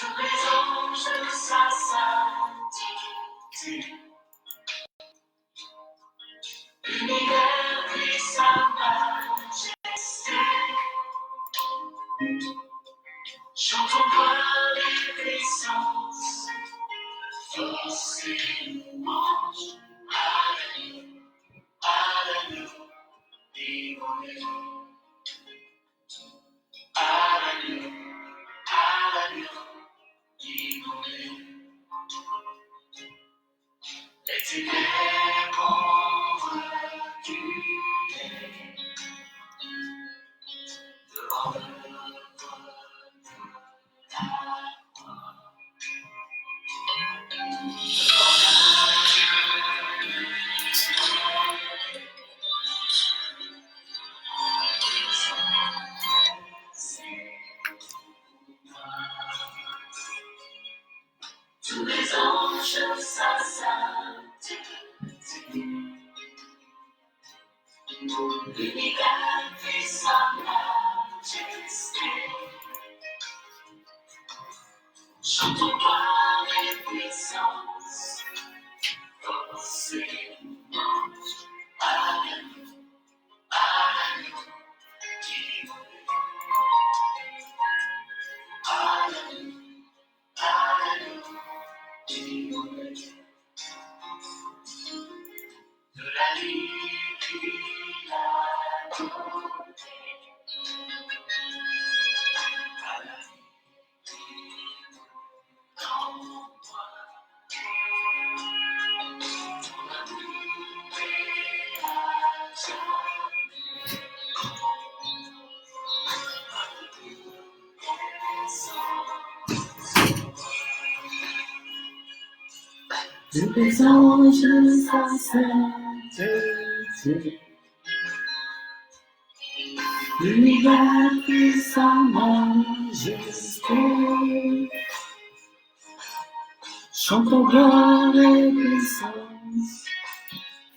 Tous les anges de sa sainteté, l'univers et sa majesté, chantons gloire et puissance, force et louange, à l'agneau immolé, à l'agneau immolé. Les ténèbres ont reculé devant l'œuvre de la croix. Tous les anges de sa sainteté, l'univers et sa majesté, chantons gloire et puissance, force et louange, à l'agneau immolé, à l'agneau immolé. De la vie qu'il a donnée, à la vie en moi, pour l'amour et à jamais, tous les anges de sa sainteté, l'univers et sa majesté, chantons gloire et puissance,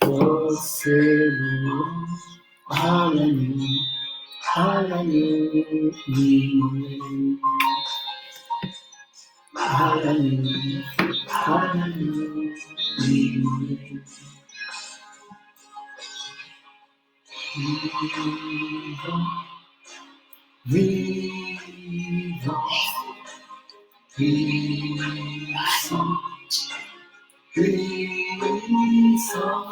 force et louange, à l'agneau immolé, à l'agneau immolé. Vivant, puissant, puissant,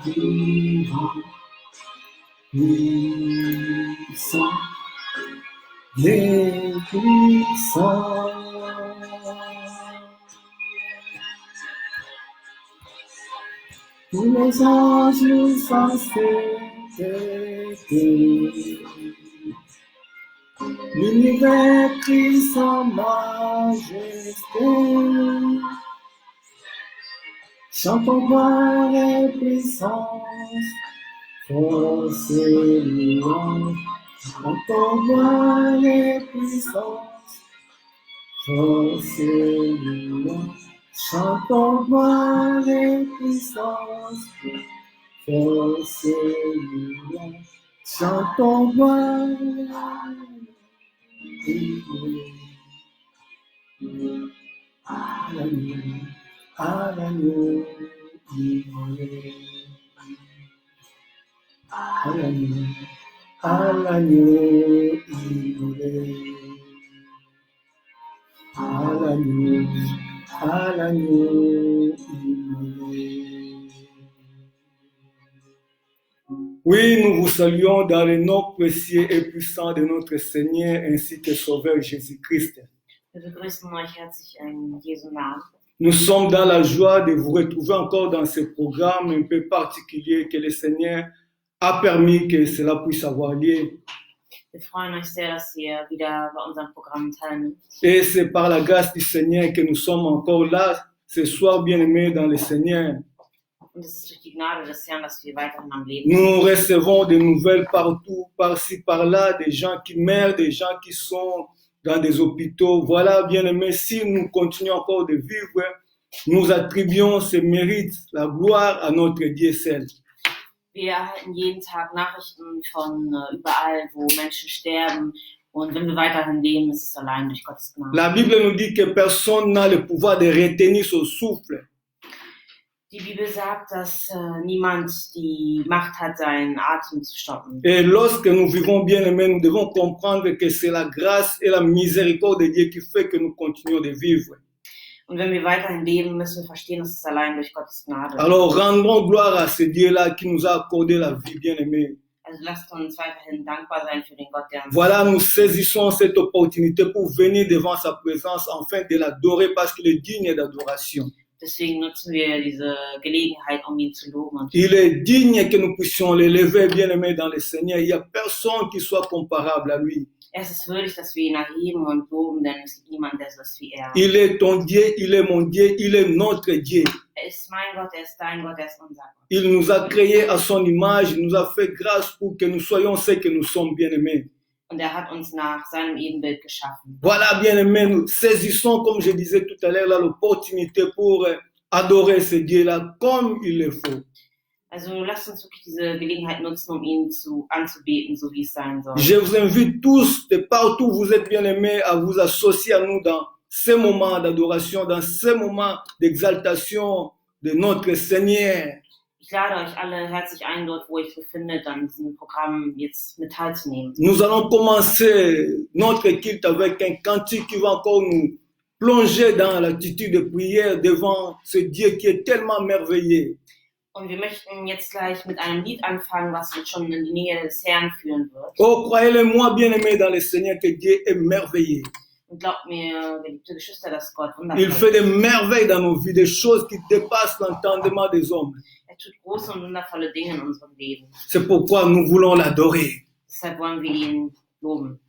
vivant, puissant, et puissant. Tous les anges sont célébrés, l'univers crie sa majesté, chantons gloire et puissance, force et louange, chantons gloire et puissance, force et louange. Chantons gloire et puissance, force et louange. Chantons gloire et louange. À l'agneau immolé. À l'agneau immolé. À l'agneau immolé. Oui, nous vous saluons dans le nom précieux et puissant de notre Seigneur ainsi que Sauveur Jésus-Christ. Wir begrüßen euch herzlich in Jesu Namen. Nous sommes dans la joie de vous retrouver encore dans ce programme un peu particulier que le Seigneur a permis que cela puisse avoir lieu. Wir freuen uns sehr, dass ihr wieder bei unserem Programm teilnimmt. Et c'est par la grâce du Seigneur que nous sommes encore là ce soir, bien-aimés dans le Seigneur. Und es ist durch die Gnade des Herrn, dass wir weiterhin am Leben Nous recevons des nouvelles partout, par-ci, par-là, des gens qui meurent, des gens qui sont dans des hôpitaux. Voilà, bien-aimés, si nous continuons encore de vivre, nous attribuons ce mérite, la gloire à notre Dieu seul. Wir erhalten jeden Tag Nachrichten von überall, wo Menschen sterben. Und wenn wir weiterhin leben, ist es allein durch Gottes Gnade. La Bible nous dit que personne n'a le pouvoir de retenir son souffle. Die Bibel sagt, dass niemand die Macht hat, seinen Atem zu stoppen. Et lorsque nous vivons bien aimés, nous devons comprendre que c'est la grâce et la miséricorde de Dieu qui fait que nous continuons de vivre. Und wenn wir weiterhin leben, müssen wir verstehen, dass es allein durch Gottes Gnade. Alors rendons gloire à ce Dieu-là qui nous a accordé la vie bien aimée. Also lasst uns weiterhin dankbar sein für den Gott, der uns Voilà, nous saisissons cette opportunité pour venir devant sa présence afin de l'adorer parce qu'il est digne d'adoration. Deswegen nutzen wir diese Gelegenheit, um ihn zu loben. Il est digne que nous puissions l'élever bien aimé dans le Seigneur. Il n'y a personne qui soit comparable à lui. Es ist würdig, dass wir ihn erheben und loben, denn es gibt niemanden, der so ist wie er. Il est ton Dieu, il est mon Dieu, il est notre Dieu. Er ist mein Gott, er ist dein Gott, er ist unser Gott. Il nous a créés à son image, il nous a fait grâce pour que nous soyons ceux que nous sommes bien aimés. Und er hat uns nach seinem Ebenbild geschaffen. Voilà, bien aimés, nous saisissons, comme je disais tout à l'heure, l'opportunité pour adorer ce Dieu-là comme il le faut. Also lasst uns wirklich diese Gelegenheit nutzen, um ihn anzubeten, so wie es sein soll. Je vous invite tous, de partout où vous êtes bien aimés, à vous associer à nous dans ces moments d'adoration, dans ces moments d'exaltation de notre Seigneur. Ich lade euch alle herzlich ein, dort wo ihr euch befindet, an diesem Programm jetzt mit teilzunehmen. Nous allons commencer notre culte avec un cantique qui va encore nous plonger dans l'attitude de prière devant ce Dieu qui est tellement merveilleux. Und wir möchten jetzt gleich mit einem Lied anfangen, was uns schon in die Nähe des Herrn führen wird. Oh, croyez-le-moi, bien-aimé dans le Seigneur, que Dieu est merveilleux. Und glaubt mir, geliebte Geschwister, dass Gott Il wundervoll fait ist. des merveilles dans nos vies, des choses qui dépassent l'entendement des hommes. Er tut große und wundervolle Dinge in unserem Leben. C'est pourquoi nous voulons l'adorer. Deshalb wollen wir ihn loben.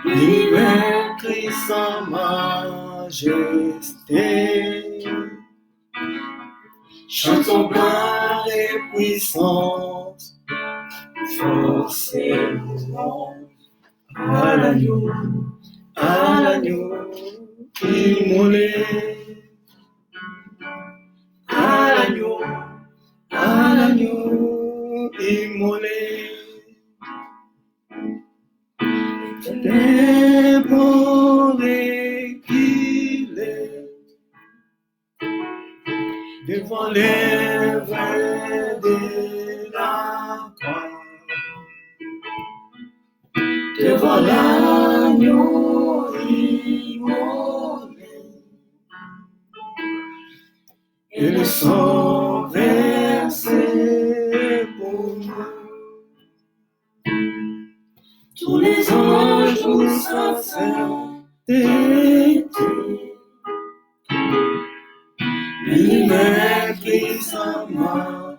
L'univers crie sa majesté. Chantons gloire et puissance, force et louange à l'agneau immolé. À l'agneau immolé. Dévoré qu'il est devant les vrais de la croix, devant l'agneau immolé et le sang versé pour nous. Tous les anges nous s'affairent l'univers crie sa majesté.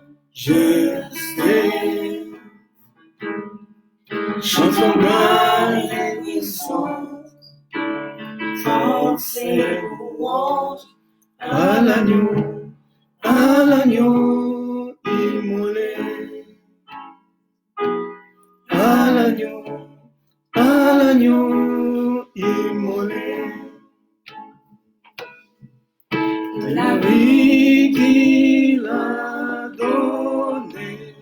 Chantons gloire et puissance, force et louange à l'agneau immolé. À l'agneau immolé. La vie qu'il a donnée,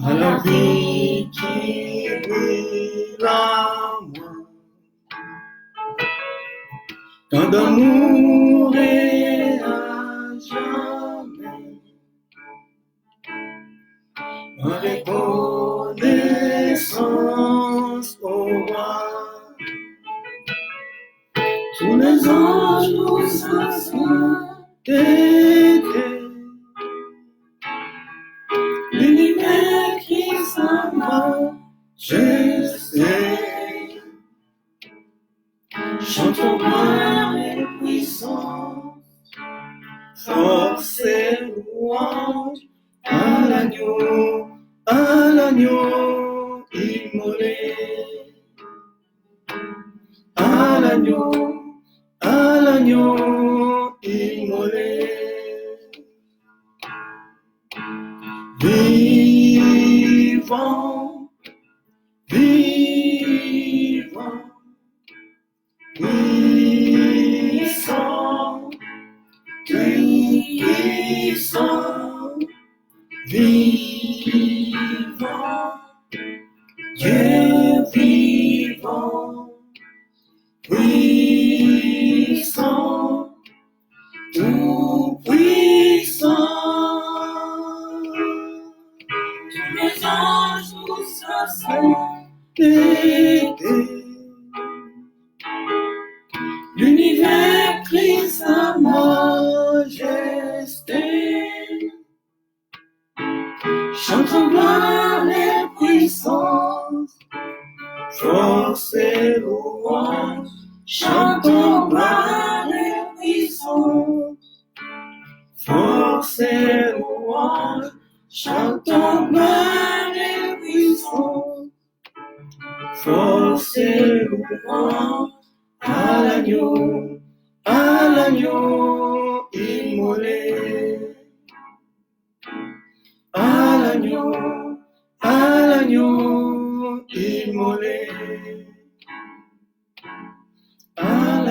à la vie qui brille à moi, tant d'amour et à jamais, ma reconnaissance au roi. Tous les anges nous s'assoient t'aider. L'univers crie Je sais, chantons gloire et puissance, force et louange à l'agneau immolé, à l'agneau immolé. Vivant, vivant, puissant, puissant, vivant, Dieu vivant, puissant, tout puissant. Tous les anges tous sont l'univers crie sa majesté. Chantons gloire et puissance, force et louange. Chantons gloire et puissance, force et louange. Chantons gloire et puissance, force et louange à l'agneau immolé, à l'agneau immolé, à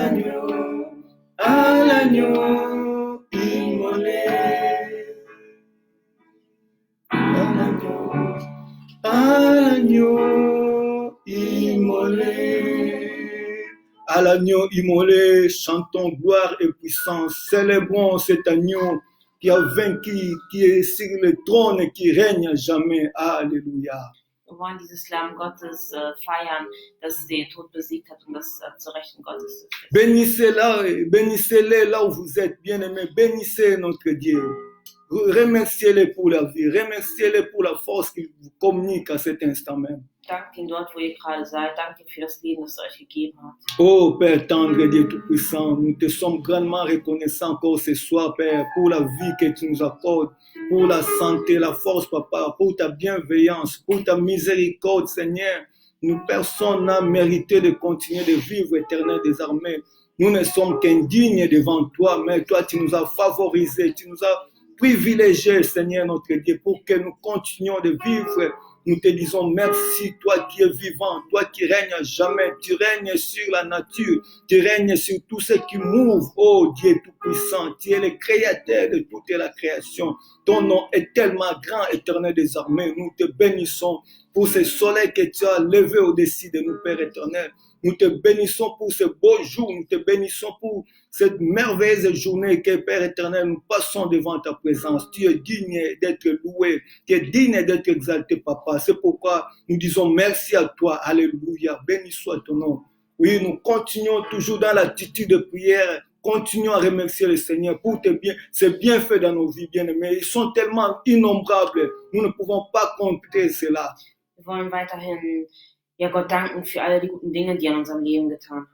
l'agneau immolé, à l'agneau immolé. À l'agneau immolé, chantons gloire et puissance, célébrons cet agneau qui a vaincu, qui est sur le trône et qui règne à jamais. Alléluia. Wir wollen dieses Lamm Gottes feiern, das den Tod besiegt hat und das zu Rechten Gottes ist. Bénissez-les là où vous êtes, bien-aimés. Bénissez notre Dieu. Remerciez-les pour la vie. Remerciez-les pour la force qu'il vous communique à cet instant même. Danke ihm dort, wo ihr gerade seid. Danke für das Leben, das er euch gegeben hat. Oh Père tendre et Dieu tout-puissant, nous te sommes grandement reconnaissants encore ce soir, Père, pour la vie que tu nous accordes, pour la santé, la force, Papa, pour ta bienveillance, pour ta miséricorde, Seigneur. Nous, personne n'a mérité de continuer de vivre éternel des armées. Nous ne sommes qu'indignes devant toi, mais toi, tu nous as favorisés, tu nous as privilégiés, Seigneur notre Dieu, pour que nous continuions de vivre. Nous te disons merci, toi qui es vivant, toi qui règnes à jamais, tu règnes sur la nature, tu règnes sur tout ce qui mouve, oh Dieu tout-puissant, tu es le créateur de toute la création. Ton nom est tellement grand, éternel des armées. Nous te bénissons pour ce soleil que tu as levé au-dessus de nous, Père éternel. Nous te bénissons pour ce beau jour, nous te bénissons pour cette merveilleuse journée que, Père éternel, nous passons devant ta présence. Tu es digne d'être loué, tu es digne d'être exalté, Papa. C'est pourquoi nous disons merci à toi. Alléluia. Béni soit ton nom. Oui, nous continuons toujours dans l'attitude de prière. Continuons à remercier le Seigneur pour ses bienfaits dans nos vies, bien-aimés. Ils sont tellement innombrables. Nous ne pouvons pas compter cela. Wir wollen weiterhin Gott danken für alle die guten Dinge, die er in unserem Leben getan hat.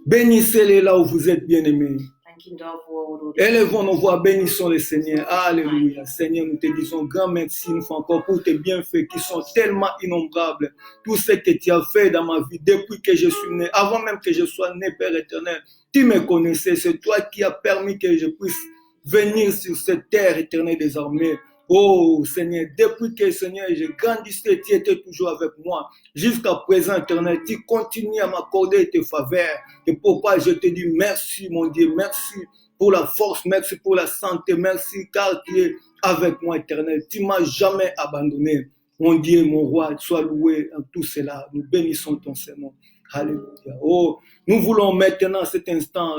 Bénissez-les là où vous êtes, bien-aimés. Danke ihm dort, wo du Élevons nos voix, bénissons le Seigneur. Alléluia. Seigneur, nous te disons grand merci une fois encore pour tes bienfaits qui sont tellement innombrables. Tout ce que tu as fait dans ma vie depuis que je suis né, avant même que je sois né, Père éternel. Tu me connaissais, c'est toi qui as permis que je puisse venir sur cette terre éternelle désormais. Oh Seigneur, depuis que Seigneur, je grandissais, tu étais toujours avec moi. Jusqu'à présent, éternel, tu continues à m'accorder tes faveurs. Et pourquoi je te dis merci, mon Dieu, merci pour la force, merci pour la santé, merci car tu es avec moi, éternel. Tu ne m'as jamais abandonné. Mon Dieu, mon roi, sois loué en tout cela. Nous bénissons ton Seigneur. Alléluia. Oh, nous voulons maintenant, cet instant,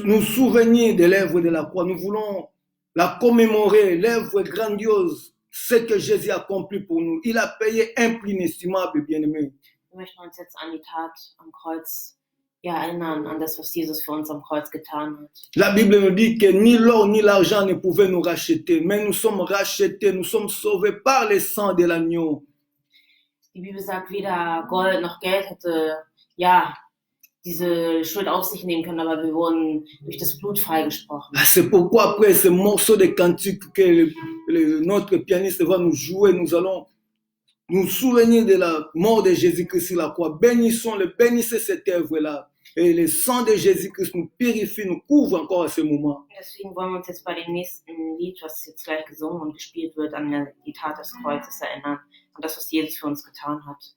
nous souvenir de l'œuvre de la croix. Nous voulons la commémorer, l'œuvre grandiose, ce que Jésus a accompli pour nous. Il a payé un prix inestimable, bien-aimé. Wir möchten uns jetzt an die Tat am Kreuz erinnern, an das, was Jesus für uns am Kreuz getan hat. La Bible nous dit que ni l'or ni l'argent ne pouvaient nous racheter, mais nous sommes rachetés, nous sommes sauvés par le sang de l'agneau. Die Bibel sagt, weder Gold noch Geld hätte, ja, diese Schuld auf sich nehmen können, aber wir wurden durch das Blut freigesprochen. C'est pourquoi après ce morceau de cantique que notre pianiste va nous jouer, nous allons nous souvenir de la mort de Jésus-Christ sur la croix. Bénissez cette œuvre-là. Et le sang de Jésus-Christ nous purifie, nous couvre encore à ce moment. Deswegen wollen wir uns jetzt bei dem nächsten Lied, was jetzt gleich gesungen und gespielt wird, an die Tat des Kreuzes erinnern und das, was Jesus für uns getan hat.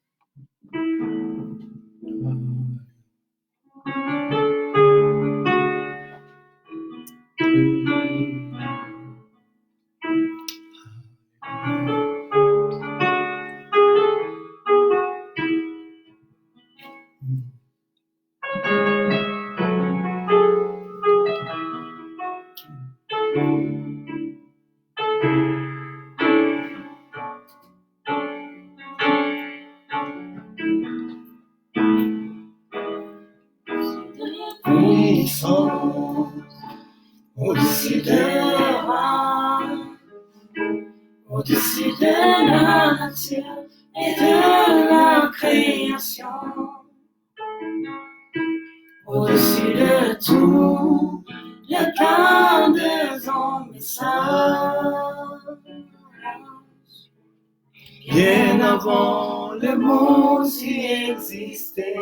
Au-dessus de la nature et de la création, au-dessus de tout le plan de ton message, bien avant le monde qui existait,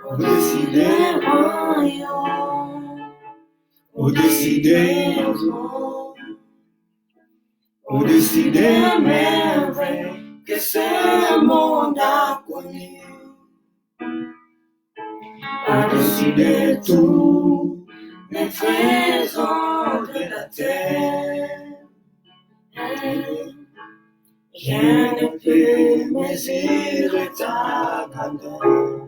au-dessus des royaumes, au-dessus des eaux, au-dessus des merveilles que ce monde a connues, par-dessus de tout les trésors de la terre, rien ne peut mesurer ta grandeur.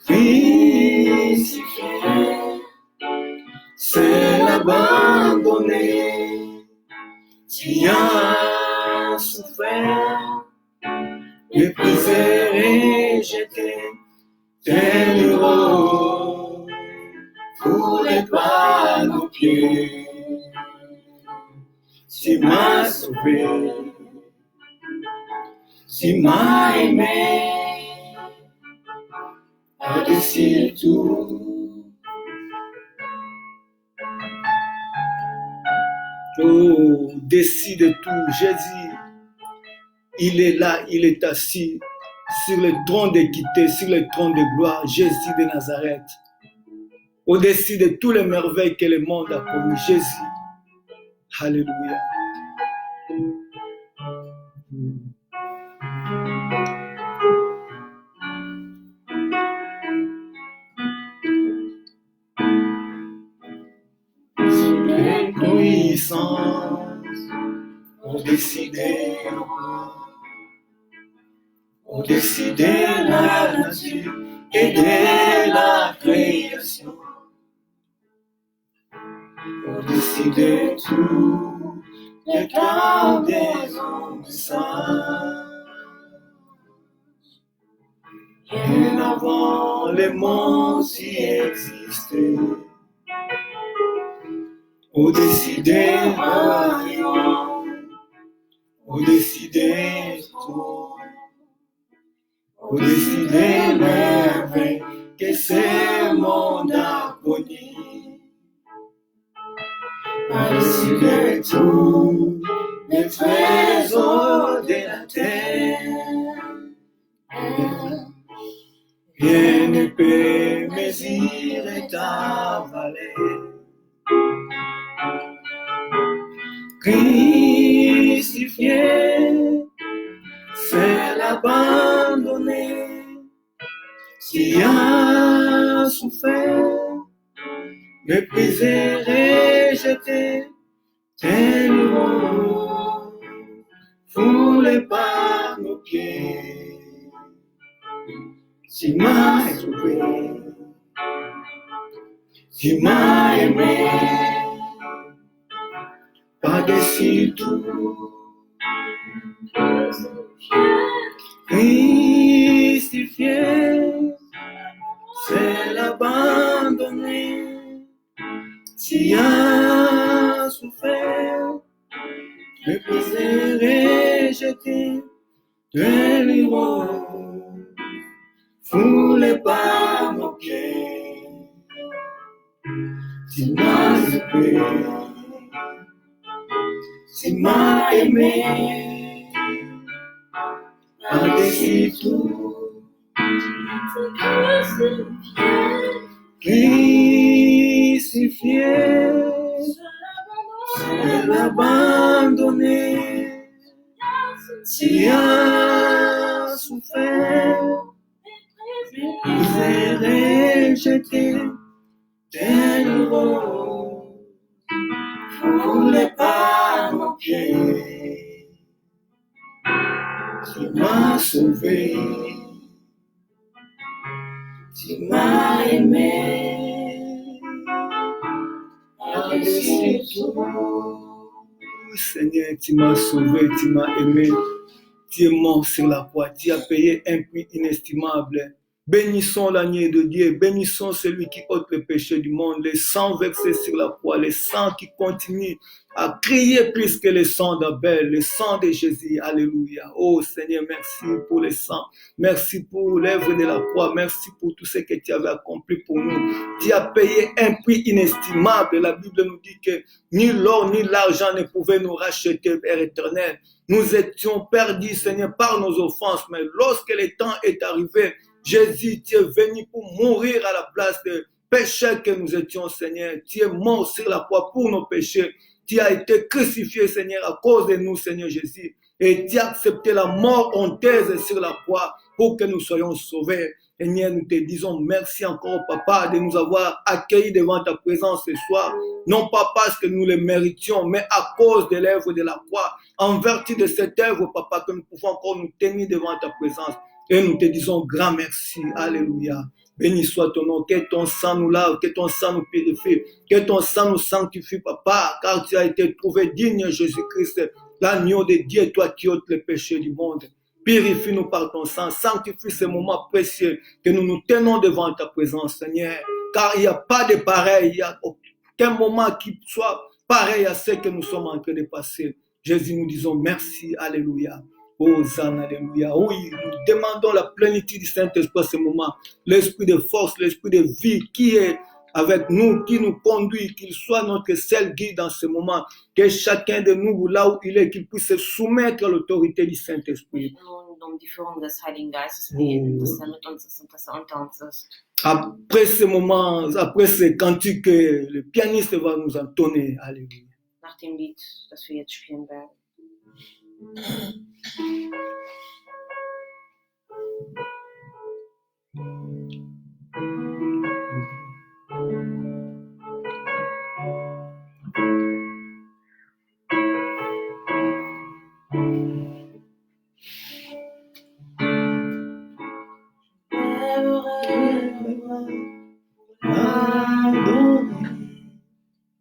Crucifié, c'est l'abandonner, tu as souffert, méprisé, rejeté, tel héros, foulé par nos pieds, tu m'as sauvé, tu m'as aimé, par-dessus tout. Oh, au-dessus de tout, Jésus, il est là, il est assis sur le trône d'équité, sur le trône de gloire, Jésus de Nazareth. Au-dessus de toutes les merveilles que le monde a connues, Jésus. Alléluia. Puissance, au-dessus des rois, au-dessus de la nature et de la création, au-dessus de tout le temps des hommes saints, bien avant le monde qui existait, au-dessus des royaumes, au-dessus des trônes, au-dessus des merveilles que ce monde a connues, par-dessus de tout les trésors de la terre, rien ne peut mesurer ta valeur. Crucifié, c'est l'abandonner, tu as souffert, méprisé, rejeté, tel héros, foulé par nos pieds, tu m'as sauvé, tu m'as aimé, par-dessus tout. Crucifié, c'est l'abandonner, tu as souffert, méprisé, rejeté, délivré, foulé par nos pieds. Tu m'as sauvé, tu m'as aimé, par-dessus tout. Crucifié, seul abandonné, tu as souffert, méprisé, rejeté, délivré, foulé par nos pieds. Tu m'as sauvé, tu m'as aimé, par-dessus tout. Seigneur, tu m'as sauvé, tu m'as aimé, tu es mort sur la croix, tu as payé un prix inestimable. Bénissons l'agneau de Dieu, bénissons celui qui ôte le péché du monde, le sang versé sur la croix, le sang qui continue à crier plus que le sang d'Abel, le sang de Jésus. Alléluia. Oh Seigneur, merci pour le sang, merci pour l'œuvre de la croix, merci pour tout ce que tu avais accompli pour nous. Tu as payé un prix inestimable. La Bible nous dit que ni l'or ni l'argent ne pouvaient nous racheter, Père éternel. Nous étions perdus, Seigneur, par nos offenses, mais lorsque le temps est arrivé, Jésus, tu es venu pour mourir à la place des péchés que nous étions, Seigneur. Tu es mort sur la croix pour nos péchés. Tu as été crucifié, Seigneur, à cause de nous, Seigneur Jésus. Et tu as accepté la mort honteuse sur la croix pour que nous soyons sauvés. Seigneur, nous te disons merci encore, Papa, de nous avoir accueillis devant ta présence ce soir. Non pas parce que nous le méritions, mais à cause de l'œuvre de la croix. En vertu de cette œuvre, Papa, que nous pouvons encore nous tenir devant ta présence. Et nous te disons grand merci. Alléluia. Béni soit ton nom. Que ton sang nous lave, que ton sang nous purifie, que ton sang nous sanctifie, Papa, car tu as été trouvé digne, Jésus-Christ, l'agneau de Dieu, toi qui ôtes les péchés du monde. Purifie-nous par ton sang, sanctifie ce moment précieux que nous nous tenons devant ta présence, Seigneur, car il n'y a pas de pareil, il n'y a aucun moment qui soit pareil à ce que nous sommes en train de passer. Jésus, nous disons merci, alléluia. Hosanna, alléluia. Oui, nous demandons la plénitude du Saint-Esprit à ce moment, l'esprit de force, l'esprit de vie qui est avec nous, qui nous conduit, qu'il soit notre seul guide dans ce moment, que chacun de nous, là où il est, qu'il puisse se soumettre à l'autorité du Saint-Esprit. Après ce moment, après ce cantique que le pianiste va nous entonner, alléluia. Nach dem Lied, das wir jetzt spielen werden.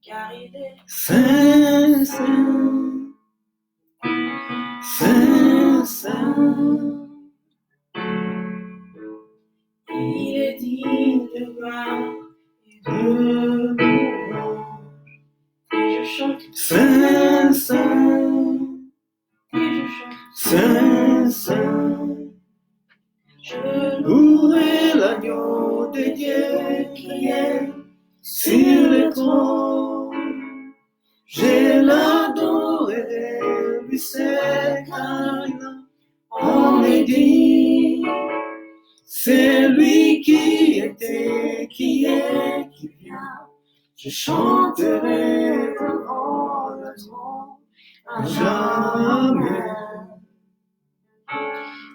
Car il est Saint, Saint, Saint, Saint. Il est digne de gloire et de louange. Et je chante Saint, Saint, et je chante Saint, Saint. je Louerai l'agneau de Dieu qui est sur le trône. Je l'adorerai, lui seul, car on est digne. C'est lui qui était, qui est, qui vient. Je chanterai devant le trône à jamais,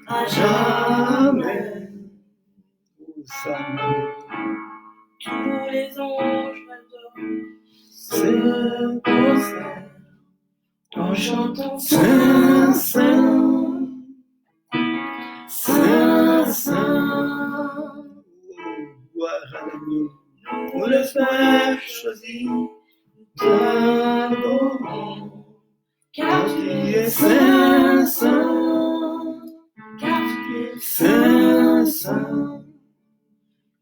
à jamais. tous les anges m'adorent, Se postèrent en chantant Saint, Saint, Saint, Saint. Gloire à l'agneau. Nous le frères choisis, t'adorons, car tu tu es es Saint, Saint, car tu es Saint, Saint.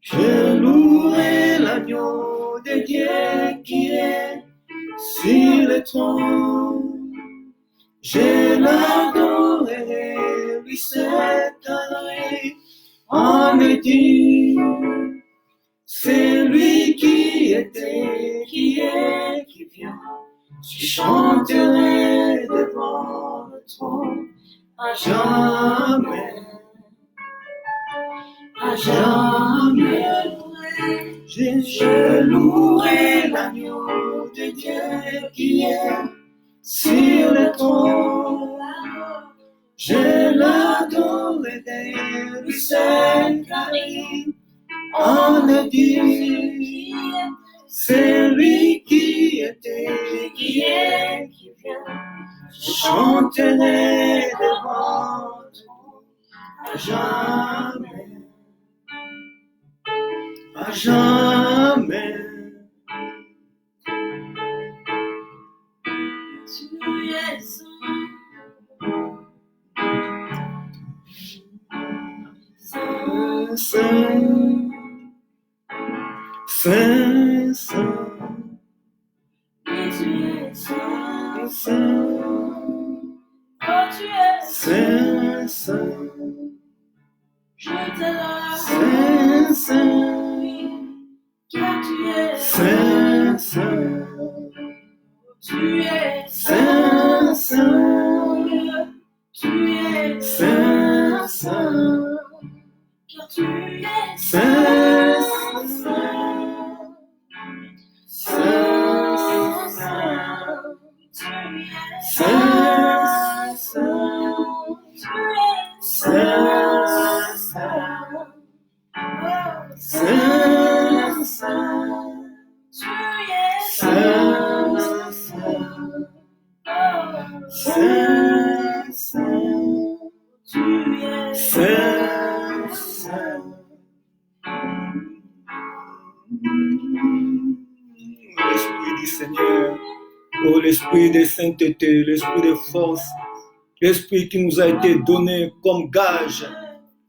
Je louerai l'agneau de Dieu qui est sur le trône. Je l'adorerai, lui seul t'adorerai. On est digne, c'est lui qui était, qui est, qui vient. Je chanterai devant le trône à jamais, à jamais. Je louerai l'agneau de Dieu qui est sur le trône. Je l'adorerai, lui seul carré. On le dit, c'est lui qui était, qui est, qui vient. Je chanterai devant toi à jamais, à jamais. Tu es saint, saint, saint, saint. Et tu es saint, saint. Oh, tu es saint, saint. Je t'adore, saint, saint. Car tu es saint, saint. Tu es saint, saint. Tu es saint, saint. Car tu es saint, saint. Saint, saint. Tu es saint, saint. Tu es saint, saint. Saint, saint. Tu es saint, saint. Saint, saint. Tu es saint, saint. L'Esprit du Seigneur, oh l'Esprit de sainteté, l'Esprit de force, l'Esprit qui nous a été donné comme gage,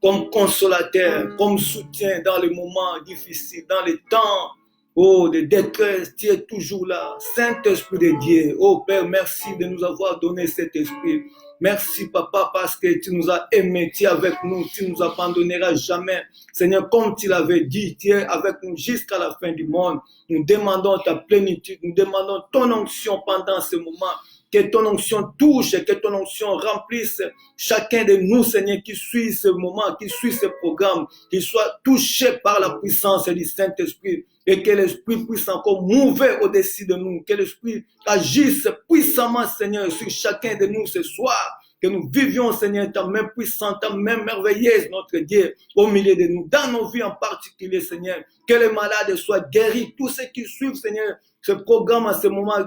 comme consolateur, comme soutien dans les moments difficiles, dans les temps de détresse, tu es toujours là. Saint-Esprit de Dieu, oh Père, merci de nous avoir donné cet esprit. Merci Papa parce que tu nous as aimés, tu es avec nous, tu ne nous abandonneras jamais. Seigneur, comme tu l'avais dit, tu es avec nous jusqu'à la fin du monde. Nous demandons ta plénitude, nous demandons ton onction pendant ce moment. Que ton onction touche, que ton onction remplisse chacun de nous, Seigneur, qui suit ce moment, qui suit ce programme, qui soit touché par la puissance du Saint-Esprit et que l'Esprit puisse encore mouver au-dessus de nous, que l'Esprit agisse puissamment, Seigneur, sur chacun de nous ce soir. Que nous vivions, Seigneur, ta main puissante, ta main merveilleuse, notre Dieu, au milieu de nous, dans nos vies en particulier, Seigneur. Que les malades soient guéris, tous ceux qui suivent, Seigneur, ce programme à ce moment,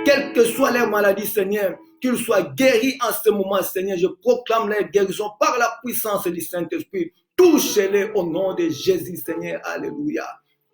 quelle que soit leur maladie, Seigneur, qu'ils soient guéris en ce moment, Seigneur. Je proclame leur guérison par la puissance du Saint-Esprit. Touchez-les au nom de Jésus, Seigneur. Alléluia.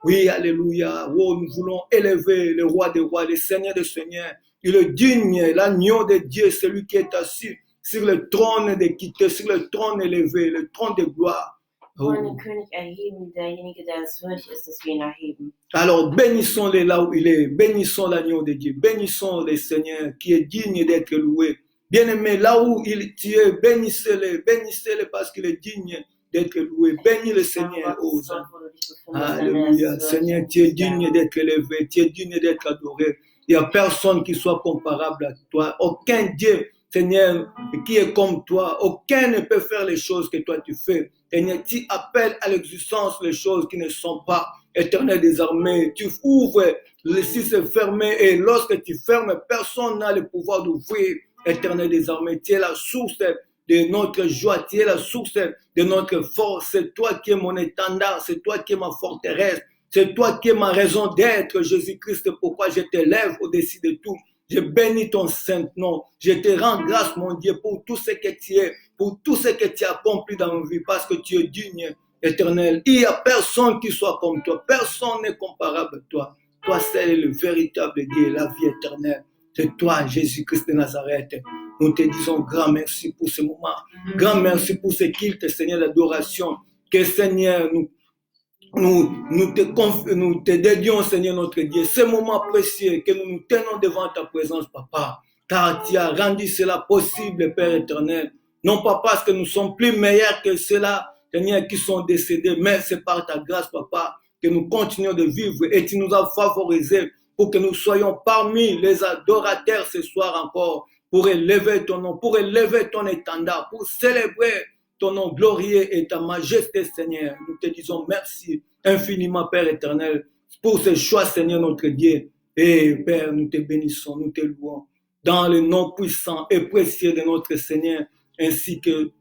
Oui, alléluia. Oh, nous voulons élever le roi des rois, le Seigneur des seigneurs. Il est digne, l'agneau de Dieu, celui qui est assis sur le trône d'équité, sur le trône élevé, le trône de gloire. Wir wollen den König erheben, derjenige, der es würdig ist, dass wir ihn erheben. Alors bénissons-le là où il est, bénissons l'agneau de Dieu, bénissons le Seigneur qui est digne d'être loué. Bien-aimé, là où il est, bénissez-le parce qu'il est digne d'être loué. Bénis le Seigneur, ô Alléluia. Seigneur, tu es digne d'être élevé, tu es digne d'être adoré. Il n'y a personne qui soit comparable à toi. Aucun Dieu, Seigneur, qui est comme toi. Aucun ne peut faire les choses que toi tu fais. Seigneur, tu appelles à l'existence les choses qui ne sont pas. Éternel des armées, tu ouvres, le site est fermé et lorsque tu fermes, personne n'a le pouvoir d'ouvrir. Éternel des armées, tu es la source de notre joie, tu es la source de notre force. C'est toi qui es mon étendard, c'est toi qui es ma forteresse, c'est toi qui es ma raison d'être, Jésus-Christ. Pourquoi je t'élève au-dessus de tout. Je bénis ton saint nom. Je te rends grâce, mon Dieu, pour tout ce que tu es, pour tout ce que tu as accompli dans nos vies, parce que tu es digne, éternel. Il n'y a personne qui soit comme toi. Personne n'est comparable à toi. Toi seul est le véritable Dieu, la vie éternelle. C'est toi, Jésus-Christ de Nazareth. Nous te disons grand merci pour ce moment. Grand merci pour ce culte, Seigneur, d'adoration. Que Seigneur, nous te dédions, Seigneur notre Dieu, ce moment précieux que nous nous tenons devant ta présence, Papa. car tu as rendu cela possible, Père éternel. Non pas parce que nous sommes plus meilleurs que ceux-là, Seigneur, qui sont décédés, mais c'est par ta grâce, Papa, que nous continuons de vivre et tu nous as favorisés pour que nous soyons parmi les adorateurs ce soir encore, pour élever ton nom, pour élever ton étendard, pour célébrer ton nom glorieux et ta majesté, Seigneur. Nous te disons merci infiniment, Père éternel, pour ce choix, Seigneur, notre Dieu. Et Père, nous te bénissons, nous te louons, dans le nom puissant et précieux de notre Seigneur, ainsi que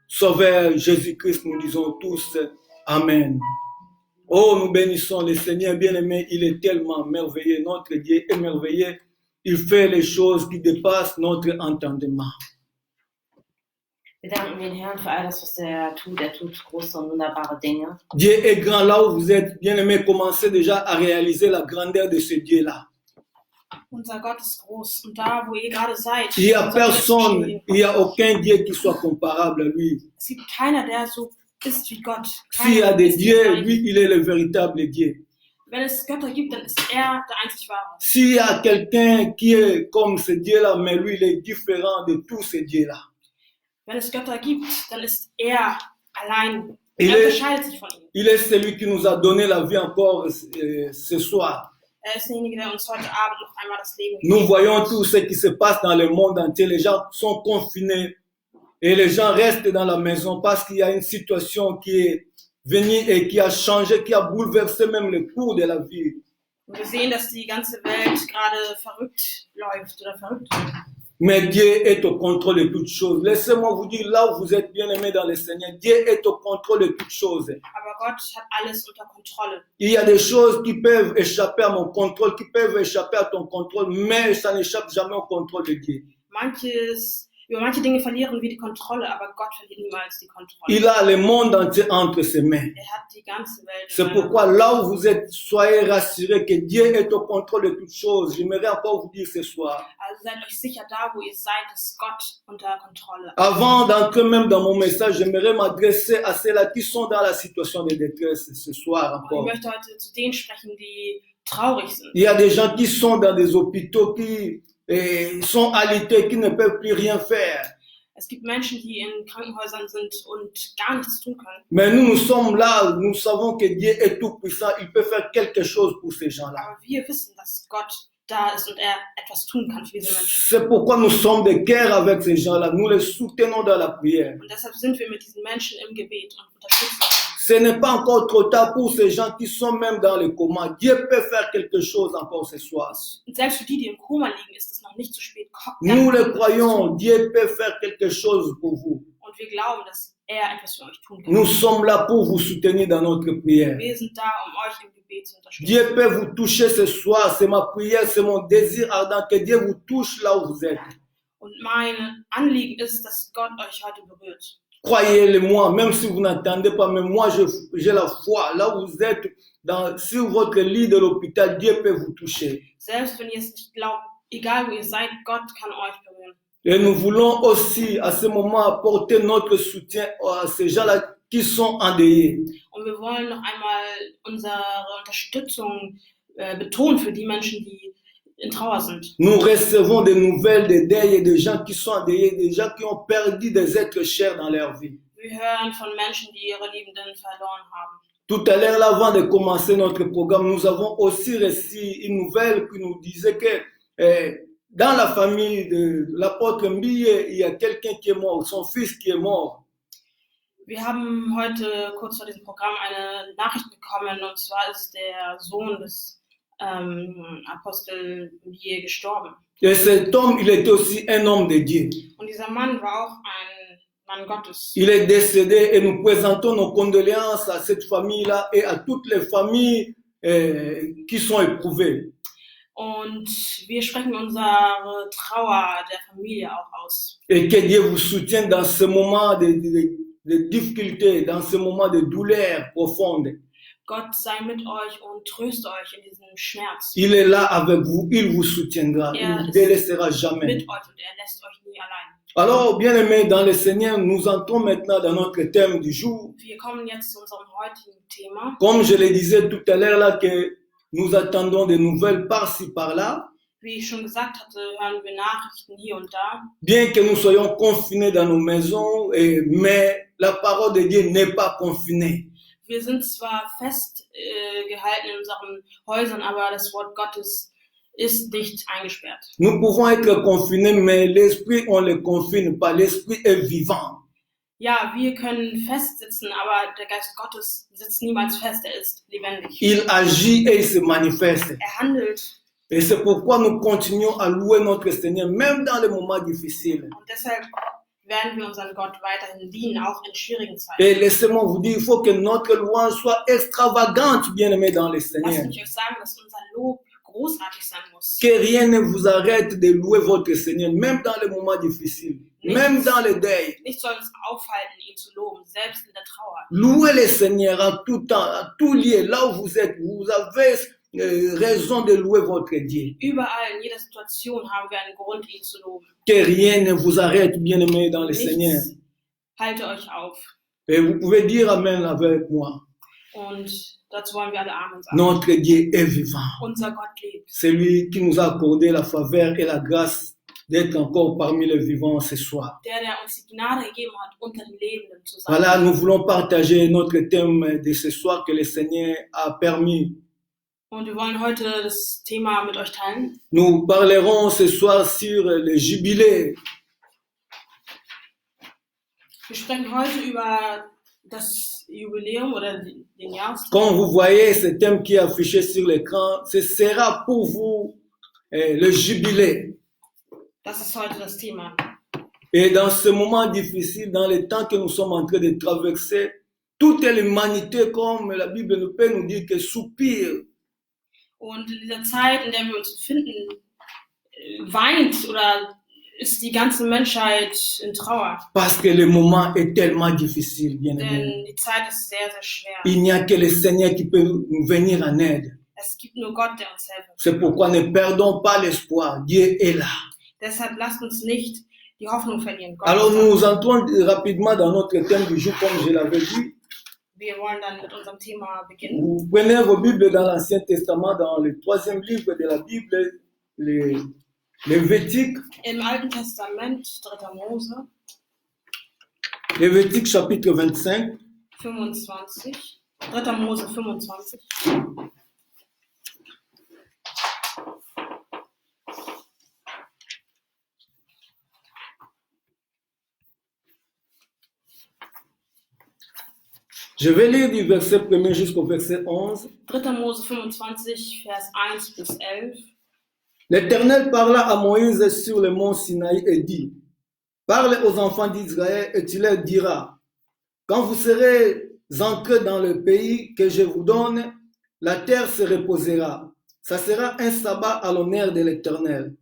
Sauveur Jésus-Christ, nous disons tous Amen. Oh, nous bénissons le Seigneur bien-aimé, il est tellement merveilleux, notre Dieu est merveilleux, il fait les choses qui dépassent notre entendement. Wir danken den Herrn für all das, was er tut. Er tut große und wunderbare Dinge. Dieu est grand là où vous êtes, bien-aimé, commencez déjà à réaliser la grandeur de ce Dieu-là. Unser Gott ist groß und da, wo ihr gerade seid, Il n'y a personne, il n'y a aucun Dieu qui soit comparable à lui. es gibt keiner, der so ist wie Gott. S'il y a des dieux, lui, il est le véritable Dieu. Wenn es Götter gibt, dann ist er der einzig wahre. S'il y a quelqu'un qui est comme ce Dieu-là, mais lui, il est différent de tous ces dieux-là. Wenn es Götter gibt, dann ist er allein. Il Er est, unterscheidet sich von ihnen. il est celui qui nous a donné la vie encore ce soir. Er ist derjenige, der uns heute Abend noch einmal das Leben Nous gibt. voyons tout ce qui se passe dans le monde entier. Les gens sont confinés et les gens restent dans la maison parce qu'il y a une situation qui est venue et qui a changé, qui a bouleversé même le cours de la vie. Und wir sehen, dass die ganze Welt gerade verrückt läuft oder verrückt wird. Mais Dieu est au contrôle de toutes choses. Laissez-moi vous dire, là où vous êtes bien aimés dans le Seigneur, Dieu est au contrôle de toutes choses. Aber Gott hat alles unter Kontrolle. Il y a des choses qui peuvent échapper à mon contrôle, qui peuvent échapper à ton contrôle, mais ça n'échappe jamais au contrôle de Dieu. Über manche Dinge verlieren wir die Kontrolle, aber Gott verliert niemals die Kontrolle. Il a le monde entier entre ses mains. Hat die ganze Welt. C'est pourquoi là où vous êtes, soyez rassurés que Dieu est au contrôle de toutes choses. J'aimerais encore vous dire ce soir. Also seid euch sicher da, wo ihr seid, ist Gott unter Kontrolle. Avant d'entrer même dans mon message, j'aimerais m'adresser à ceux-là qui sont dans la situation de détresse ce soir encore. Ich möchte heute zu denen sprechen, die traurig sind. Il y a des gens qui sont dans des hôpitaux, qui sont alités, qui ne peuvent plus rien faire. Es gibt Menschen, die in Krankenhäusern sind und gar nichts tun können. Mais nous sommes là, nous savons que Dieu est tout puissant, il peut faire quelque chose pour ces gens-là. Aber wir wissen, dass Gott da ist und er etwas tun kann für diese Menschen. C'est pourquoi nous sommes de cœur avec ces gens-là, nous les soutenons dans la prière. Und deshalb sind wir mit diesen Menschen im Gebet und unterstützen sie. Ce n'est pas encore trop tard pour ces gens qui sont même dans le coma. Dieu peut faire quelque chose encore ce soir. Und selbst für die, die im Koma liegen, ist es noch nicht zu spät. Nous le croyons, Dieu peut faire quelque chose pour vous. Und wir glauben, dass er etwas für euch tun kann. Nous sommes là pour vous soutenir dans notre prière. Wir sind da, euch im Gebet zu unterstützen. Dieu peut vous toucher ce soir, c'est ma prière, c'est mon désir ardent que Dieu vous touche là où vous êtes. Und mein Anliegen ist, dass Gott euch heute berührt. Croyez-le-moi, même si vous n'entendez pas, mais moi j'ai la foi. Là où vous êtes, sur votre lit de l'hôpital, Dieu peut vous toucher. Selbst wenn ihr es nicht glaubt, egal wo ihr seid, Gott kann euch berühren. Et nous voulons aussi à ce moment apporter notre soutien à ces gens-là qui sont endeuillés. Und wir wollen noch einmal unsere Unterstützung betonen für die Menschen, die in Trauer sind. Nous recevons des nouvelles de deuil et des gens qui sont endeuillés, des gens qui ont perdu des êtres chers dans leur vie. Wir hören von Menschen, die ihre Liebenden verloren haben. Tout à l'heure, avant de commencer notre programme, nous avons aussi reçu une nouvelle qui nous disait que dans la famille de l'apôtre Mbiye, il y a quelqu'un qui est mort, son fils qui est mort. Wir haben heute kurz vor diesem Programm eine Nachricht bekommen, und zwar ist der Sohn des Apostel Mbiye gestorben. Et cet homme, il était aussi un homme de Dieu. Und dieser Mann war auch ein Mann Gottes. Il est décédé et nous présentons nos condoléances à cette famille-là et à toutes les familles qui sont éprouvées. Und wir sprechen unsere Trauer der Familie auch aus. Et que Dieu vous soutienne dans ce moment de difficulté, dans ce moment de douleur profonde. Gott sei mit euch und tröste euch in diesem Schmerz. Il est là avec vous, il vous soutiendra, il ne vous délaissera jamais. Mit euch und lässt euch nie allein. Alors, bien-aimés dans le Seigneur, nous entrons maintenant dans notre thème du jour. Wir kommen jetzt zu unserem heutigen Thema. Comme je le disais tout à l'heure là, que nous attendons des nouvelles par-ci par-là. Wie ich schon gesagt hatte, hören wir Nachrichten hier und da. Bien que nous soyons confinés dans nos maisons, mais la parole de Dieu n'est pas confinée. Wir sind zwar festgehalten in unseren Häusern, aber das Wort Gottes ist nicht eingesperrt. Nous pouvons être confinés, mais l'esprit, on ne le confine pas. L'esprit est vivant. Ja, wir können festsitzen, aber der Geist Gottes sitzt niemals fest, er ist lebendig. Il agit et il se manifeste. Er handelt. Et c'est pourquoi nous continuons à louer notre Seigneur, même dans les moments difficiles. Und deshalb werden wir unseren Gott weiterhin dienen, auch in schwierigen Zeiten. Et laissez-moi vous dire, il faut que notre louange soit extravagante, bien-aimés dans le Lasst Seigneur. mich euch sagen, dass unser Lob großartig sein muss. Que rien ne vous arrête de louer votre Seigneur, même dans les moments difficiles, même dans le deuil. Nichts soll uns aufhalten, ihn zu loben, selbst in der Trauer. Louez le Seigneur en tout temps, à tout lieu, là où vous êtes. Vous avez raison de louer votre Dieu. Überall, in jeder Situation haben wir einen Grund, ihn zu loben. Que rien ne vous arrête, bien-aimés dans le Seigneur. Nichts halte euch auf. Et vous pouvez dire Amen avec moi. Und dazu wollen wir alle Amen sagen. Notre Dieu est vivant. Unser Gott lebt. C'est lui qui nous a accordé la faveur et la grâce d'être encore parmi les vivants ce soir. Der uns die Gnade gegeben hat, unter den Lebenden zu sein. Voilà, nous voulons partager notre thème de ce soir que le Seigneur a permis. Und wir wollen heute das Thema mit euch teilen. Nous parlerons ce soir sur le jubilé. Wir sprechen heute über das Jubiläum oder den Jahrestag. Comme vous voyez ce thème qui est affiché sur l'écran, ce sera pour vous le jubilé. Das ist heute das Thema. Et dans ce moment difficile, dans le temps que nous sommes en train de traverser, toute l'humanité, comme la Bible nous peut nous dire, que soupire. Und in dieser Zeit, in der wir uns befinden, weint oder ist die ganze Menschheit in Trauer. Parce que le moment est tellement difficile, bien aimé. Denn die Zeit ist sehr, sehr schwer. Il n'y a que le Seigneur qui peut nous venir en aide. Es gibt nur Gott, der uns helfen kann. C'est pourquoi ne perdons pas l'espoir. Dieu est là. Deshalb lasst uns nicht die Hoffnung verlieren. Gott Alors ist da. nous entrons rapidement dans notre thème du jour, comme je l'avais dit. Wir wollen dann mit unserem Thema beginnen. Vous prenez vos Bibles dans l'Ancien Testament, dans le 3e livre de la Bible, les Lévitique. Im Alten Testament, 3. Mose, Lévitique chapitre 25. 25. 3. Mose 25. Je vais lire du verset 1er jusqu'au verset 11. 3. Mose 25, Vers 1 bis 11. L'Éternel parla à Moïse sur le mont Sinaï et dit, parle aux enfants d'Israël et tu leur diras, quand vous serez ancrés dans le pays que je vous donne, la terre se reposera. Ça sera un sabbat à l'honneur de l'Éternel.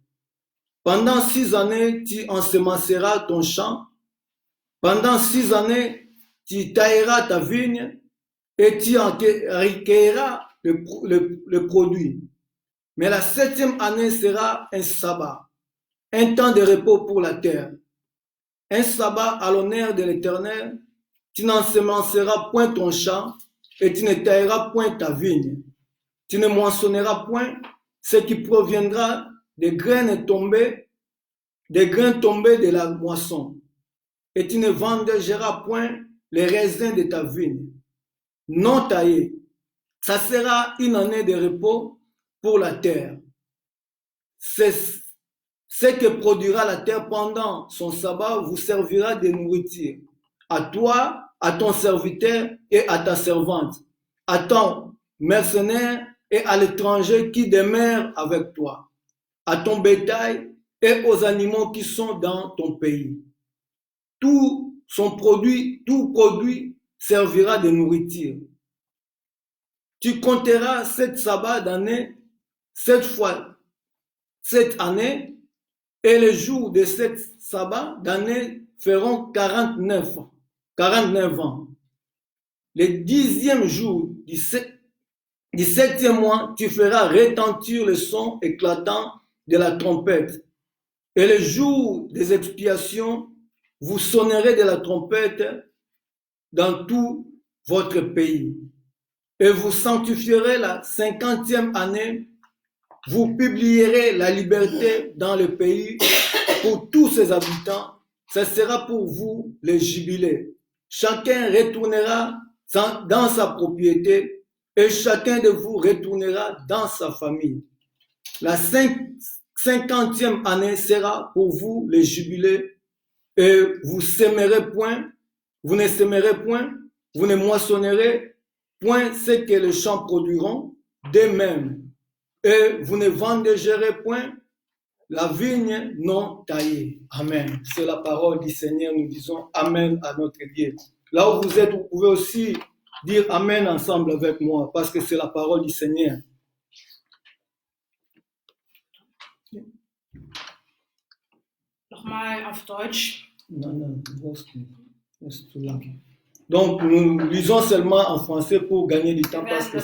Pendant 6 années, tu ensemenceras ton champ. Pendant 6 années, tu tailleras ta vigne et tu en recueilleras le produit. Mais la 7e année sera un sabbat, un temps de repos pour la terre. Un sabbat à l'honneur de l'Éternel. Tu n'ensemenceras point ton champ et tu ne tailleras point ta vigne. Tu ne moissonneras point ce qui proviendra des graines tombées de la moisson. Et tu ne vendangeras point les raisins de ta vigne. Non taillés. Ça sera une année de repos pour la terre. C'est ce que produira la terre pendant son sabbat vous servira de nourriture. À toi, à ton serviteur et à ta servante, à ton mercenaire et à l'étranger qui demeure avec toi, à ton bétail et aux animaux qui sont dans ton pays. Tout produit servira de nourriture. Tu compteras 7 sabbats d'année, 7 fois 7 années, et les jours de 7 sabbats d'année feront 49 ans. Le 10e jour du 7e mois, tu feras retentir le son éclatant de la trompette. Et le jour des expiations, vous sonnerez de la trompette dans tout votre pays. Et vous sanctifierez la 50e année vous publierez la liberté dans le pays pour tous ses habitants. Ce sera pour vous le jubilé. Chacun retournera dans sa propriété et chacun de vous retournera dans sa famille. La 50e année sera pour vous le jubilé et vous ne sèmerez point, vous ne moissonnerez point ce que les champs produiront d'eux-mêmes et vous ne vendangerez point la vigne non taillée. Amen. C'est la parole du Seigneur. Nous disons Amen à notre Dieu. Là où vous êtes, vous pouvez aussi dire Amen ensemble avec moi parce que c'est la parole du Seigneur. Nochmal auf Deutsch. Non, c'est tout là. Donc, nous lisons seulement en français pour gagner du temps parce que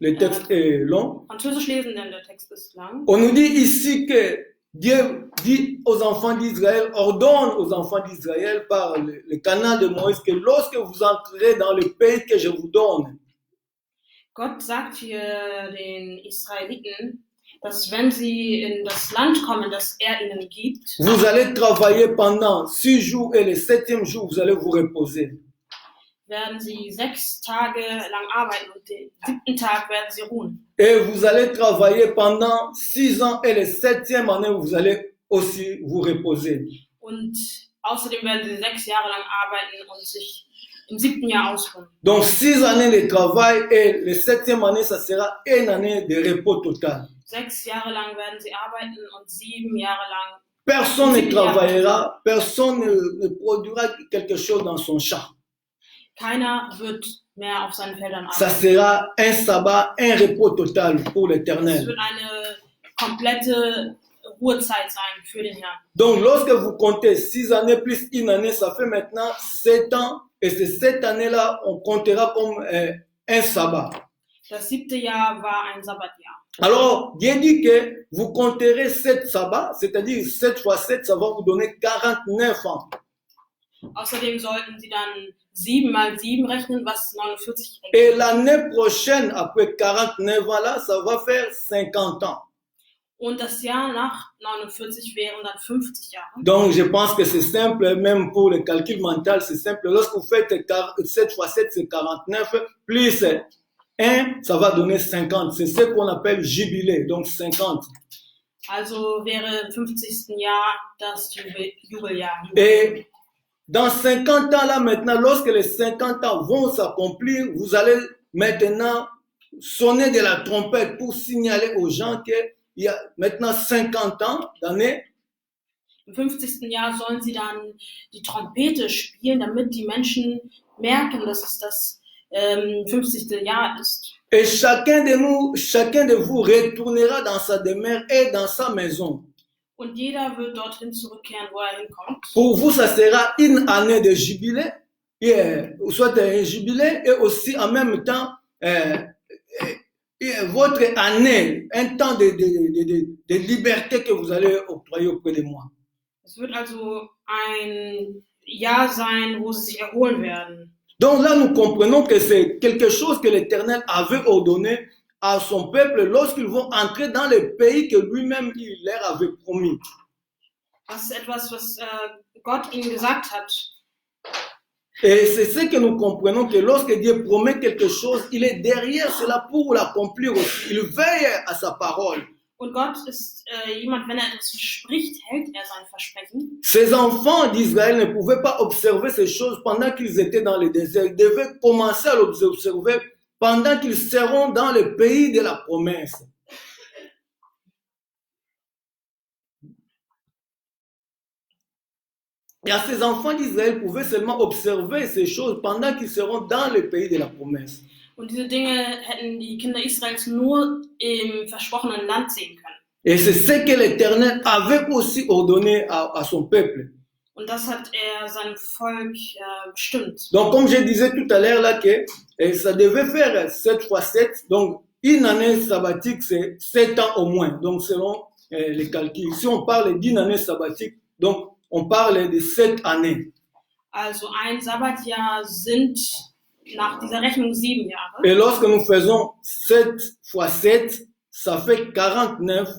le texte est long. Französisch lesen, denn der Text ist lang. On nous dit ici que Dieu dit aux enfants d'Israël, ordonne aux enfants d'Israël par le canal de Moïse que lorsque vous entrerez dans le pays que je vous donne, Gott sagt hier den Israeliten, dass wenn sie in das Land kommen, das ihnen gibt, vous allez travailler pendant 6 jours et le 7e jour, vous allez vous reposer. werden sie 6 Tage lang arbeiten und den 7. Tag werden sie ruhen. Et vous allez travailler pendant 6 ans et le 7e année, vous allez aussi vous reposer. Und außerdem werden sie 6 Jahre lang arbeiten und sich im 7. Jahr ausruhen. Donc 6 années de travail et le 7e année, ça sera une année de repos total. 6 Jahre lang werden sie arbeiten und 7 Jahre lang. Personne ne travaillera, personne ne produira quelque chose dans son champ. Keiner wird mehr auf seinen Feldern Ça arbeiten. sera un sabbat, un repos total pour Es l'Éternel. wird eine komplette Ruhezeit sein für den Herrn. Donc lorsque vous comptez 6 années plus une année, ça fait maintenant 7 ans. Et ces 7 années-là, on comptera comme un sabbat. Das 7. Jahr war ein Sabbatjahr. Alors, Dieu dit que vous compterez 7 sabbats, c'est-à-dire 7 fois 7, ça va vous donner 49 ans. Außerdem sollten sie dann 7 mal 7 rechnen, was 49 ergibt. Et l'année prochaine, après 49 ans là, ça va faire 50 ans. Und das Jahr nach 49 wären dann 50 Jahre. Donc, je pense que c'est simple, même pour le calcul mental, c'est simple. Lorsque vous faites 7 fois 7, c'est 49, plus 1, ça va donner 50. C'est ce qu'on appelle jubilé, donc 50. Also wäre im 50. Jahr das Jubeljahr. Et dans 50 ans là maintenant, lorsque les 50 ans vont s'accomplir, vous allez maintenant sonner de la trompette pour signaler aux gens qu'il y a maintenant 50 ans d'années. Im 50. Jahr sollen sie dann die Trompete spielen, damit die Menschen merken, dass es das 50. Jahr ist. Et chacun de vous retournera dans sa demeure et dans sa maison. Und jeder wird dorthin zurückkehren, wo er hinkommt. Pour vous, ça sera une année de jubilé, soit un jubilé, et aussi en même temps votre année, un temps de liberté que vous allez octroyer auprès de moi. Es wird also ein Jahr sein, wo sie sich erholen werden. Donc là, nous comprenons que c'est quelque chose que l'Éternel avait ordonné à son peuple lorsqu'ils vont entrer dans le pays que lui-même il leur avait promis. Das ist etwas, was Gott ihnen gesagt hat. Et c'est ce que nous comprenons, que lorsque Dieu promet quelque chose, il est derrière cela pour l'accomplir aussi. Il veille à sa parole. Und Gott ist jemand, wenn er etwas verspricht, hält er sein Versprechen. Ces enfants d'Israël ne pouvaient pas observer ces choses pendant qu'ils étaient dans le désert. Ils devaient commencer à l'observer pendant qu'ils seront dans le pays de la promesse. Et à ces enfants d'Israël pouvaient seulement observer ces choses pendant qu'ils seront dans le pays de la promesse. Und diese Dinge hätten die Kinder Israels nur im versprochenen Land sehen können. Et c'est ce que l'Éternel avait aussi ordonné à son peuple. Und das hat er seinem Volk bestimmt. Donc, comme je disais tout à l'heure, là, que ça devait faire 7 fois 7. Donc, une année sabbatique, c'est 7 ans au moins. Donc, selon les calculs. Si on parle d'une année sabbatique, donc, on parle de 7 années. Also, ein Sabbatjahr sind nach dieser Rechnung 7 Jahre. Et lorsque nous faisons 7 fois 7, ça fait 49,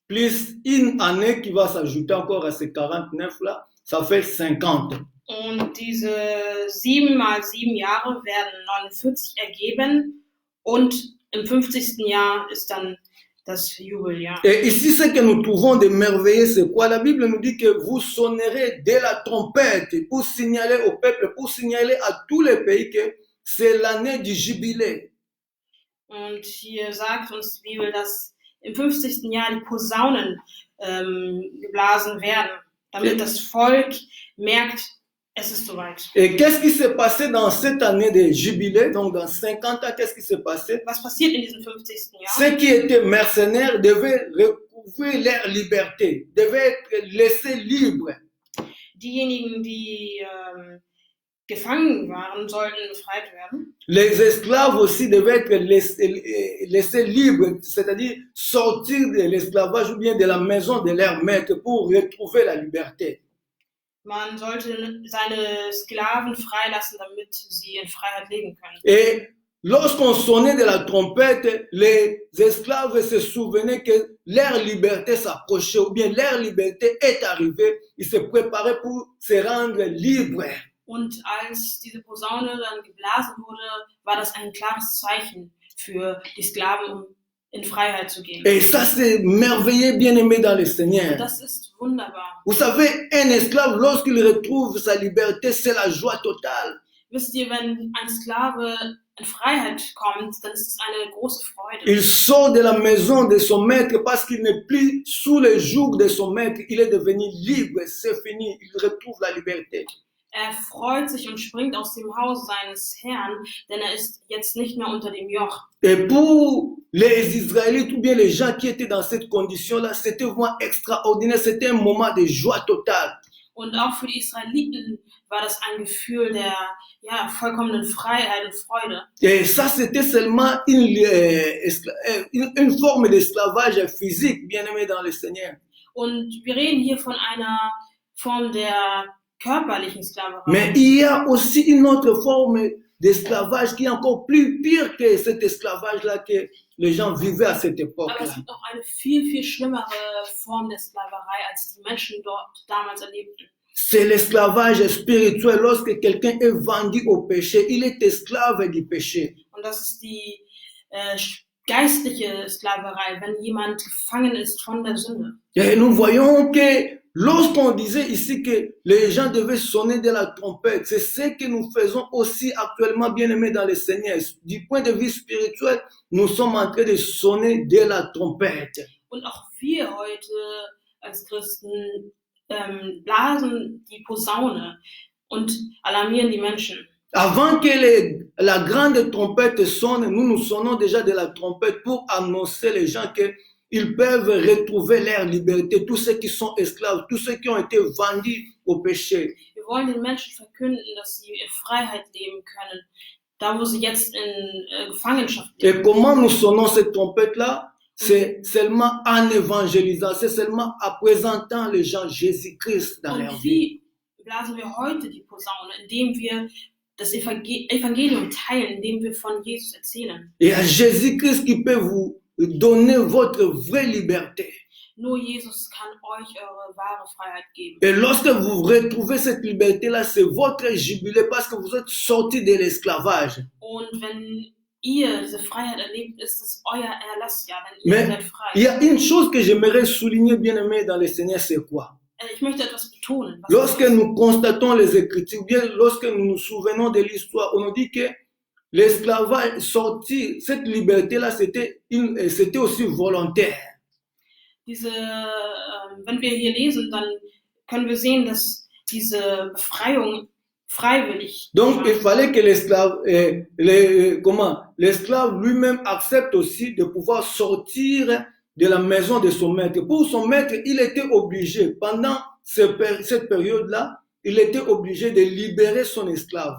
plus une année qui va s'ajouter encore à ces 49-là, ça fait 50. Und diese 7 mal 7 Jahre werden 49 ergeben und im 50. Jahr ist dann das Jubeljahr. Et ici, ce que nous trouvons de merveilleux, c'est quoi? La Bible nous dit que vous sonnerez de la trompette pour signaler au peuple, pour signaler à tous les pays que c'est l'année du jubilé. Und hier sagt uns die Bibel, dass im 50. Jahr die Posaunen geblasen werden, damit das Volk merkt, es ist soweit. Et qu'est-ce qui s'est passé dans cette année de jubilé? Donc dans 50 ans, qu'est-ce qui s'est passé? Was passiert in diesem 50. Jahr? Ceux qui étaient mercenaires devaient recouvrir leur liberté, devaient être laissés libres. Diejenigen, die gefangen waren, sollten befreit werden. Les esclaves aussi devaient être laissés libres, c'est-à-dire sortir de l'esclavage ou bien de la maison de leur maître pour retrouver la liberté. Man sollte seine Sklaven freilassen, damit sie in Freiheit leben können. Et lorsqu'on sonnait de la trompette, les esclaves se souvenaient que leur liberté s'approchait ou bien leur liberté est arrivée. Ils se préparaient pour se rendre libres. Und als diese Posaune dann geblasen wurde, war das ein klares Zeichen für die Sklaven, um in Freiheit zu gehen. Et ça, c'est merveilleux, bien-aimé dans le Seigneur. Das ist wunderbar. Vous savez, un esclave, lorsqu'il retrouve sa liberté, c'est la joie totale. Wisst ihr, wenn ein Sklave in Freiheit kommt, dann ist es eine große Freude. Il sort de la maison de son maître parce qu'il n'est plus sous le joug de son maître. Il est devenu libre, c'est fini. Il retrouve la liberté. Freut sich und springt aus dem Haus seines Herrn, denn er ist jetzt nicht mehr unter dem Joch. Et pour les Israélites ou bien les gens qui étaient dans cette condition-là, c'était vraiment extraordinaire. C'était un moment de joie totale. Und auch für die Israeliten war das ein Gefühl der vollkommenen Freiheit und Freude. Et ça, c'était seulement une forme d'esclavage physique, bien-aimé dans le Seigneur. Und wir reden hier von einer Form der körperlichen Sklaverei. Mais il y a aussi une autre forme d'esclavage qui est encore plus pire que cet esclavage-là que les gens vivaient à cette Aber époque-là. es gibt noch eine viel schlimmere Form der Sklaverei, als die Menschen dort damals erlebten. C'est l'esclavage spirituel. Lorsque quelqu'un est vendu au péché, il est esclave du péché. Und das ist die geistliche Sklaverei, wenn jemand gefangen ist von der Sünde. Et nous voyons que lorsqu'on disait ici que les gens devaient sonner de la trompette, c'est ce que nous faisons aussi actuellement, bien-aimés dans le Seigneur. Du point de vue spirituel, nous sommes en train de sonner de la trompette. Und auch wir heute als Christen blasen die Posaune und alarmieren die Menschen. Avant que la grande trompette sonne, nous sonnons déjà de la trompette pour annoncer les gens qu'ils peuvent retrouver leur liberté, tous ceux qui sont esclaves, tous ceux qui ont été vendus au péché. Wir wollen den Menschen verkünden, dass sie in Freiheit leben können, da wo sie jetzt in Gefangenschaft leben. Et comment nous sonnons cette trompette-là? C'est seulement en évangélisant, c'est seulement en présentant les gens Jésus-Christ dans leur Und vie. wie blasen wir heute die Posaune, indem wir das Evangelium teilen, indem wir von Jesus erzählen. Et à Jésus-Christ qui peut vous donner votre vraie liberté. Nur Jesus kann euch eure wahre Freiheit geben. Et lorsque vous retrouvez cette liberté-là, c'est votre jubilé parce que vous êtes sorti de l'esclavage. Und wenn ihr diese Freiheit erlebt, ist es euer Erlass, ja, denn ihr Mais seid frei. il y a une chose que j'aimerais souligner, bien-aimé, dans le Seigneur, c'est quoi? Ich möchte etwas betonen. Was Lorsque nous constatons les Écritures, bien lorsque nous nous souvenons de l'histoire, on nous dit que l'esclavage sorti, cette liberté-là, c'était aussi volontaire. Wenn wir hier lesen, dann können wir sehen, dass diese Befreiung freiwillig Donc, il war. fallait que l'esclave lui-même accepte aussi de pouvoir sortir de la maison de son maître. Pour son maître, il était obligé, pendant cette période-là, il était obligé de libérer son esclave.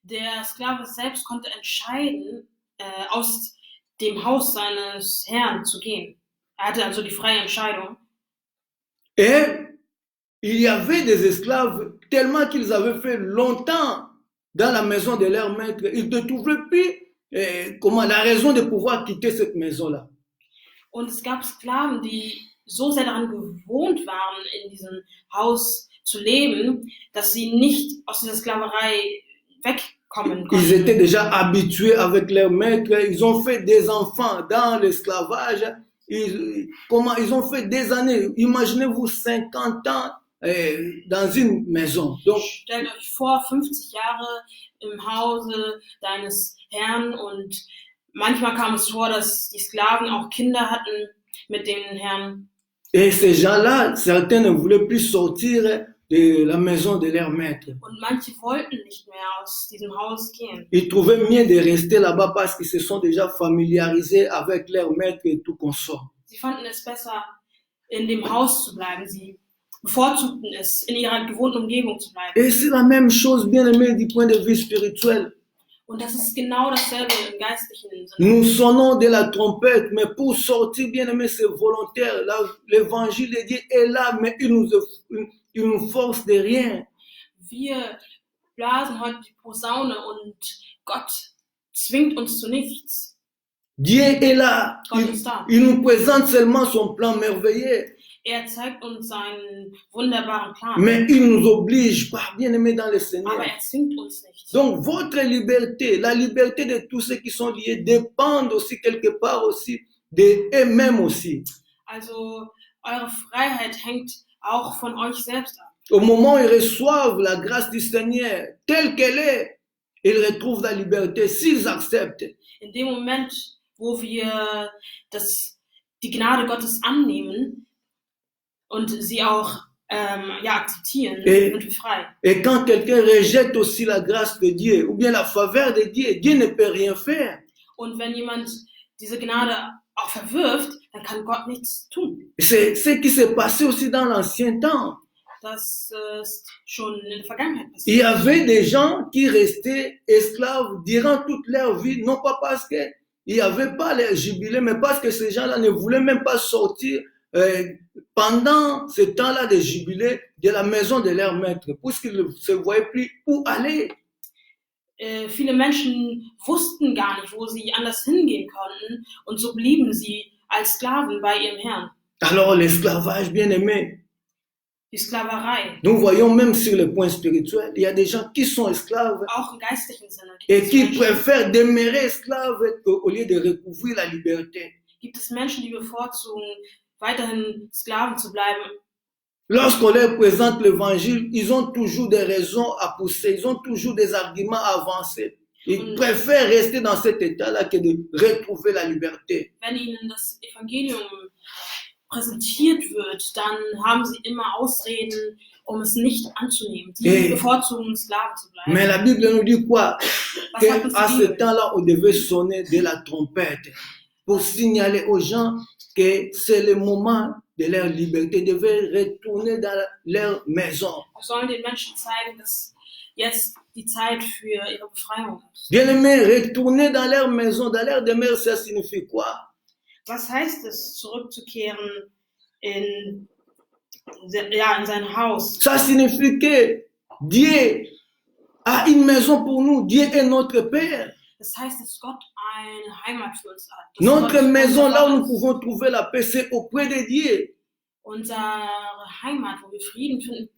Der Sklave selbst konnte entscheiden, aus dem Haus seines Herrn zu gehen. Er hatte also die freie Entscheidung. Et il y avait des esclaves, tellement qu'ils avaient fait longtemps dans la maison de leur maître, ils ne trouvaient plus la raison de pouvoir quitter cette maison-là. Und es gab Sklaven, die so sehr daran gewohnt waren, in diesem Haus zu leben, dass sie nicht aus dieser Sklaverei wegkommen Ils étaient konnten. déjà habitués avec leur maître. Ils ont fait des enfants dans l'esclavage. Ils ont fait des années. Imaginez-vous 50 ans dans une maison. Donc, Stellt euch vor, 50 Jahre im Hause deines Herrn, und manchmal kam es vor, dass die Sklaven auch Kinder hatten mit den Herren. et ces gens-là, certains ne voulaient plus sortir de la maison de leur maître. Und manche wollten nicht mehr aus diesem Haus gehen. Ils trouvaient mieux de rester là-bas parce qu'ils se sont déjà familiarisés avec leur maître et tout consort. Sie fanden es besser, in dem Haus zu bleiben. Sie bevorzugten es, in ihrer gewohnten Umgebung zu bleiben. Et c'est la même chose, bien aimé, du point de vue spirituel. Und das ist genau dasselbe im geistlichen Sinne. Nous sonnons de la trompette, mais pour sortir, bien aimé, c'est volontaire. L'évangile de Dieu est là, mais il nous force de rien. Wir blasen heute die Posaune und Gott zwingt uns zu nichts. Dieu est là. Gott ist da. Il nous présente seulement son plan merveilleux. Zeigt uns seinen wunderbaren Plan. Mais il nous oblige pas, bien aimé dans le Seigneur. Aber zwingt uns nicht. Donc, votre liberté, la liberté de tous ceux qui sont liés, dépendent aussi quelque part aussi d'eux-mêmes aussi. Also, eure Freiheit hängt auch von euch selbst ab. Au moment où ils reçoivent la grâce du Seigneur telle qu'elle est, ils retrouvent la liberté s'ils acceptent. In dem Moment, wo wir die Gnade Gottes annehmen und sie auch akzeptieren, sind wir frei. Et quand quelqu'un rejette aussi la grâce de Dieu ou bien la faveur de Dieu, Dieu ne peut rien faire. Und wenn jemand diese Gnade auch verwirft, dann kann Gott nichts tun. C'est ce qui s'est passé aussi dans l'ancien temps. Das ist schon in der Vergangenheit Il y passiert. avait des gens qui restaient esclaves durant toute leur vie, non pas parce qu'il n'y avait pas les jubilés, mais parce que ces gens-là ne voulaient même pas sortir pendant ce temps-là de jubilé de la maison de leur maître, puisqu'ils ne se voyaient plus où aller. Viele Menschen wussten gar nicht, wo sie anders hingehen konnten, und so blieben sie als Sklaven bei ihrem Herrn. Alors l'esclavage, bien aimé, Die Sklaverei, nous voyons même sur le point spirituel, il y a des gens qui sont esclaves auch im geistlichen Sinne, et qui préfèrent demeurer esclaves au lieu de recouvrir la liberté. gibt es Menschen, die bevorzugen, weiterhin Sklaven zu bleiben. Lorsqu'on leur présente l'évangile, ils ont toujours des raisons à pousser, ils ont toujours des arguments à avancer. Ils préfèrent rester dans cet état-là que de retrouver la liberté. Wenn ihnen das Evangelium präsentiert wird, dann haben sie immer Ausreden, um es nicht anzunehmen. Sie bevorzugen, Sklaven zu bleiben. Mais la Bible nous dit quoi? Was sagt uns Qu'à die ce Bibel? temps-là, on devait sonner de la trompette pour signaler aux gens que c'est le moment de leur liberté, ils devaient retourner dans leur maison. Wir sollen den Menschen zeigen, dass jetzt die Zeit für ihre Befreiung ist. Bien aimé, retourner dans leur maison, dans leur demeure, ça signifie quoi? Was heißt es, zurückzukehren in sein Haus? Ça signifie que Dieu a une maison pour nous. Dieu est notre Père. Das heißt, dass Gott eine Heimat für uns hat. Dass Notre Gott maison, unser là où Vater nous ist. pouvons trouver la paix, c'est auprès de Dieu. Unsere Heimat, wo wir Frieden finden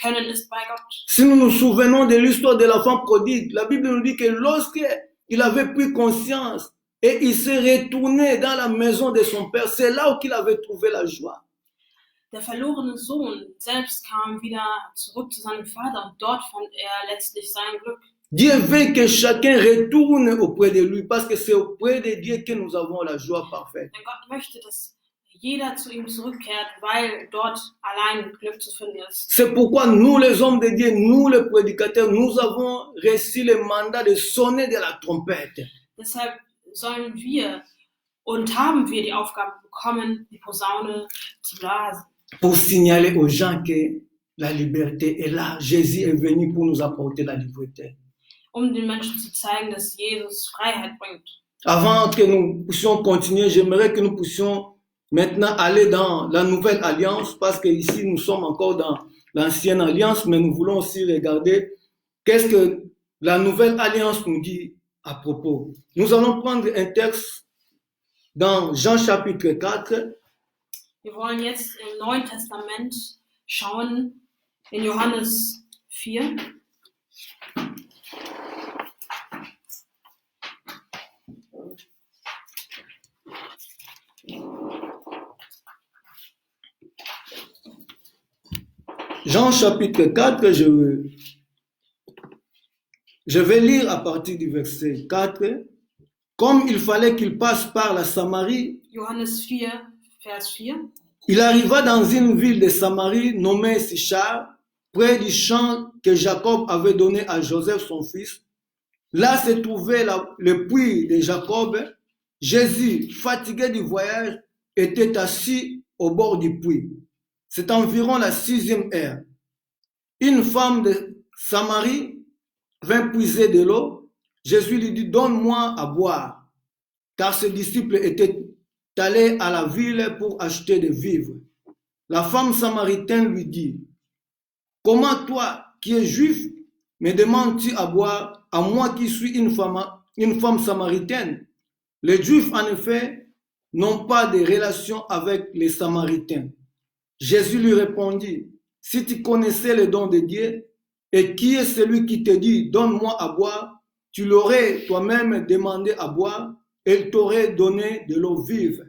können, ist bei Gott. Si nous nous souvenons de l'histoire de l'enfant prodigue, la Bible nous dit que lorsqu'il avait pris conscience et il s'est retourné dans la maison de son père, c'est là où il avait trouvé la joie. Der verlorene Sohn selbst kam wieder zurück zu seinem Vater, und dort fand er letztlich sein Glück. Dieu veut que chacun retourne auprès de lui parce que c'est auprès de Dieu que nous avons la joie parfaite. Denn Gott möchte, dass jeder zu ihm zurückkehrt, weil dort allein Glück zu finden ist. C'est pourquoi nous, les hommes de Dieu, nous, les prédicateurs, nous avons reçu le mandat de sonner de la trompette. Deshalb sollen wir und haben wir die Aufgabe bekommen, die Posaune zu blasen, Pour signaler aux gens que la liberté est là. Jésus est venu pour nous apporter la liberté. den Menschen zu zeigen, dass Jesus Freiheit bringt. Avant que nous puissions continuer, j'aimerais que nous puissions maintenant aller dans la nouvelle alliance, parce que ici nous sommes encore dans l'ancienne alliance, mais nous voulons aussi regarder qu'est-ce que la nouvelle alliance nous dit à propos. Nous allons prendre un texte dans Jean chapitre 4, Wir wollen jetzt im Neuen Testament schauen, in Johannes 4. Jean chapitre 4, je vais lire à partir du verset 4. Comme il fallait qu'il passe par la Samarie, Johannes 4, Vers 4. il arriva dans une ville de Samarie nommée Sichar, près du champ que Jacob avait donné à Joseph son fils. Là se trouvait le puits de Jacob. Jésus, fatigué du voyage, était assis au bord du puits. C'est environ la 6e heure. Une femme de Samarie vint puiser de l'eau. Jésus lui dit, donne-moi à boire, car ses disciples étaient allés à la ville pour acheter des vivres. La femme samaritaine lui dit, comment toi, qui es juif, me demandes-tu à boire, à moi qui suis une femme samaritaine? Les Juifs, en effet, n'ont pas de relation avec les Samaritains. Jésus lui répondit, si tu connaissais le don de Dieu, et qui est celui qui te dit, donne-moi à boire, tu l'aurais toi-même demandé à boire, et il t'aurait donné de l'eau vive.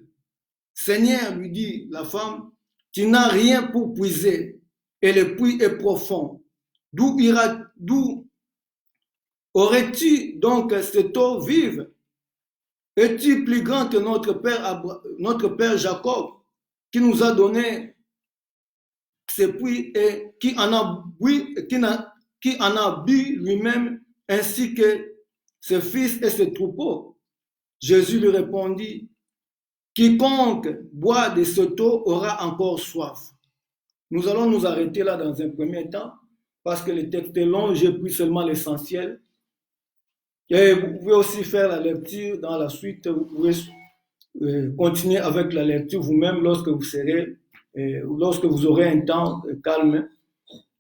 Seigneur, lui dit la femme, tu n'as rien pour puiser, et le puits est profond. D'où aurais-tu donc cette eau vive? Es-tu plus grand que notre père Jacob, qui nous a donné ce puits et qui en a bu lui-même, ainsi que ses fils et ses troupeaux? Jésus lui répondit, quiconque boit de cette eau aura encore soif. Nous allons nous arrêter là dans un premier temps, parce que le texte est long, j'ai pris seulement l'essentiel. Et vous pouvez aussi faire la lecture dans la suite, vous pouvez continuer avec la lecture vous-même lorsque vous aurez un temps calme.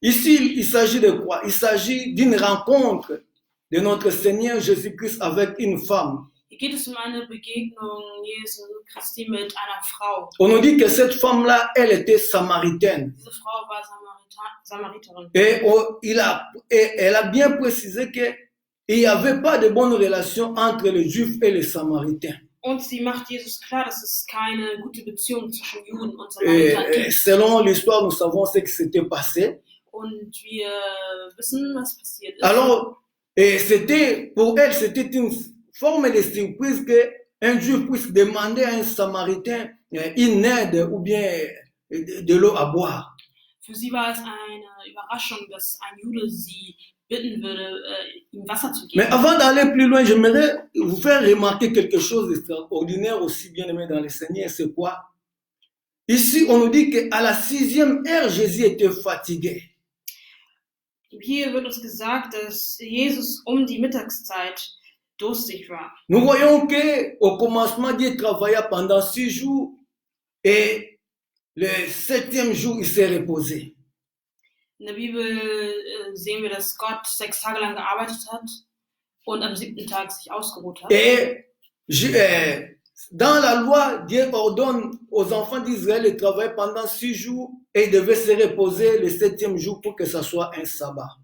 Ici, il s'agit de quoi? Il s'agit d'une rencontre de notre Seigneur Jésus-Christ avec une femme. Hier geht es eine Begegnung Jesu Christi mit einer Frau. On nous dit que cette femme-là, elle était samaritaine. Diese Frau war Samariterin. Et elle a bien précisé qu'il n'y avait pas de bonne relation entre les Juifs et les Samaritains. Und sie macht Jesus klar, dass es keine gute Beziehung zwischen Juden und Samaritern gibt. Selon l'histoire, nous savons ce qui s'était passé. Und wir wissen, was passiert ist. Alors, pour elle, c'était une forme de surprise qu'un Juif puisse demander à un Samaritain une aide ou bien de l'eau à boire. Für sie war es eine Überraschung, dass ein Jude sie bitten würde, ihm Wasser zu geben. Mais avant d'aller plus loin, j'aimerais vous faire remarquer quelque chose d'extraordinaire aussi bien aimé dans le Seigneur. C'est quoi? Ici, on nous dit qu'à la 6e heure, Jésus était fatigué. Hier wird uns gesagt, dass Jesus die Mittagszeit durstig war. Nous voyons qu'au commencement, Dieu travailla pendant 6 jours et le 7e jour, il s'est reposé. In der Bibel sehen wir, dass Gott 6 Tage lang gearbeitet hat und am 7. Tag sich ausgeruht hat. Et dans la loi, Dieu ordonne aux enfants d'Israël de travailler pendant 6 jours et ils devaient se reposer le 7e jour pour que ça soit un sabbat.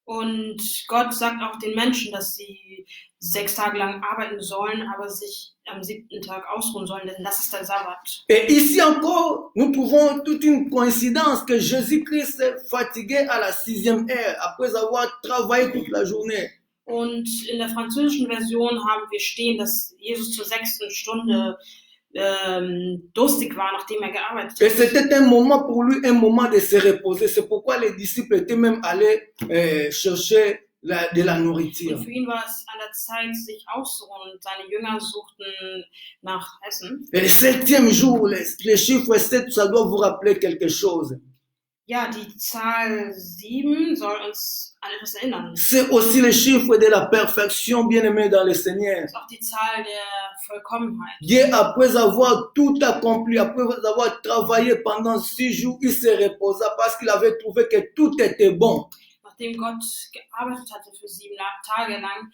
Und Gott sagt auch den Menschen, dass sie 6 Tage lang arbeiten sollen, aber sich am 7. Tag ausruhen sollen, denn das ist der Sabbat. Et ici encore, nous trouvons toute une coïncidence que Jésus-Christ est fatigué à la 6e heure, après avoir travaillé toute la journée. Und in der französischen Version haben wir stehen, dass Jesus zur 6. Stunde durstig war, nachdem gearbeitet hat. Et c'était un moment pour lui, un moment de se reposer. C'est pourquoi les disciples étaient même allés chercher de la nourriture. Und für ihn war es an der Zeit, sich auszuruhen, und seine Jünger suchten nach Essen. Et le 7e jour, les chiffres 7, ça doit vous rappeler quelque chose. Ja, die Zahl 7 soll uns an etwas erinnern. C'est aussi le chiffre de la perfection, bien-aimé dans le Seigneur. Das ist auch die Zahl der Vollkommenheit. Dieu, après avoir tout accompli, après avoir travaillé pendant 6 jours, il se reposa parce qu'il avait trouvé que tout était bon. Nachdem Gott gearbeitet hatte für 7 Tage lang,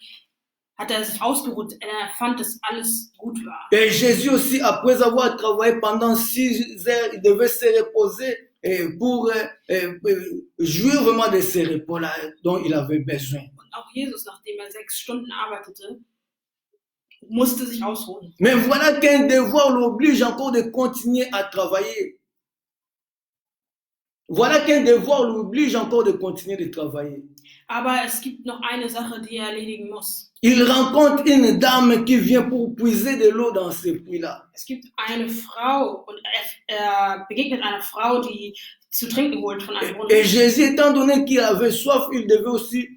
hat er sich ausgeruht. Er fand, dass alles gut war. Et Jésus aussi, après avoir travaillé pendant 6 heures, il devait se reposer pour jouir vraiment de ce repos-là dont il avait besoin. Und auch Jesus, nachdem er 6 Stunden arbeitete, musste sich ausruhen. Mais voilà qu'un devoir l'oblige encore de continuer à travailler. Voilà qu'un devoir l'oblige encore de continuer de travailler. Aber es gibt noch eine Sache, die er erledigen muss. Il rencontre une dame qui vient pour puiser de l'eau dans ce puits-là. Es gibt eine Frau und er begegnet einer Frau, die zu trinken holt von einem Brunnen. Et Jésus, étant donné qu'il avait soif, il devait aussi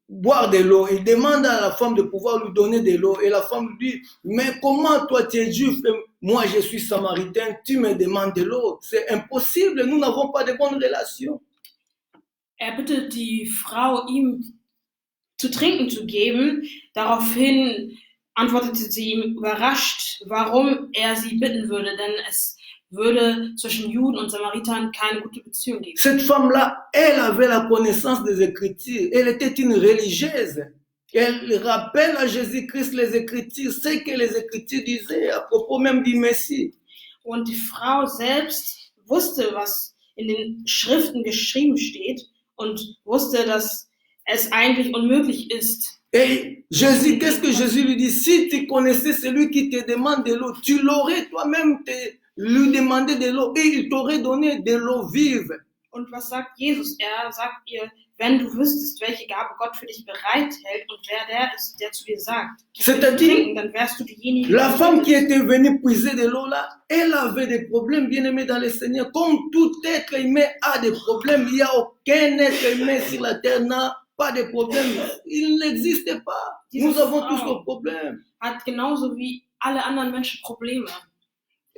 boire de l'eau. Il demande à la femme de pouvoir lui donner de l'eau. Et la femme lui dit, mais comment toi tu es juif et moi je suis samaritain, tu me demandes de l'eau? C'est impossible, nous n'avons pas de bonnes relations. Er bittet die Frau, ihm zu trinken zu geben. Daraufhin antwortete sie ihm überrascht, warum er sie bitten würde, denn es würde zwischen Juden und Samaritern keine gute Beziehung geben. Cette femme-là, elle avait la connaissance des Écritures. Elle était une religieuse. Elle rappelle à Jésus-Christ les Écritures, ce que les Écritures disaient à propos même du Messie. Und die Frau selbst wusste, was in den Schriften geschrieben steht und wusste, dass es eigentlich unmöglich ist. Et Jésus, qu'est-ce que Jésus lui dit? Si tu connaissais celui qui te demande de l'eau, tu l'aurais toi-même lui demandé de l'eau et il t'aurait donné de l'eau vive. Und was sagt Jesus? Er sagt ihr, wenn du wüsstest, welche Gabe Gott für dich bereithält und wer der ist, der zu dir sagt, c'est-à-dire, dann wärst du diejenige. La femme qui était venue puiser de l'eau là, elle avait des problèmes, bien aimés dans le Seigneur. Comme tout être humain a des problèmes, il n'y a aucun être humain sur la terre n'a pas de problème. Il n'existe pas. Nous avons tous nos problèmes. Hat genauso wie alle anderen Menschen Probleme.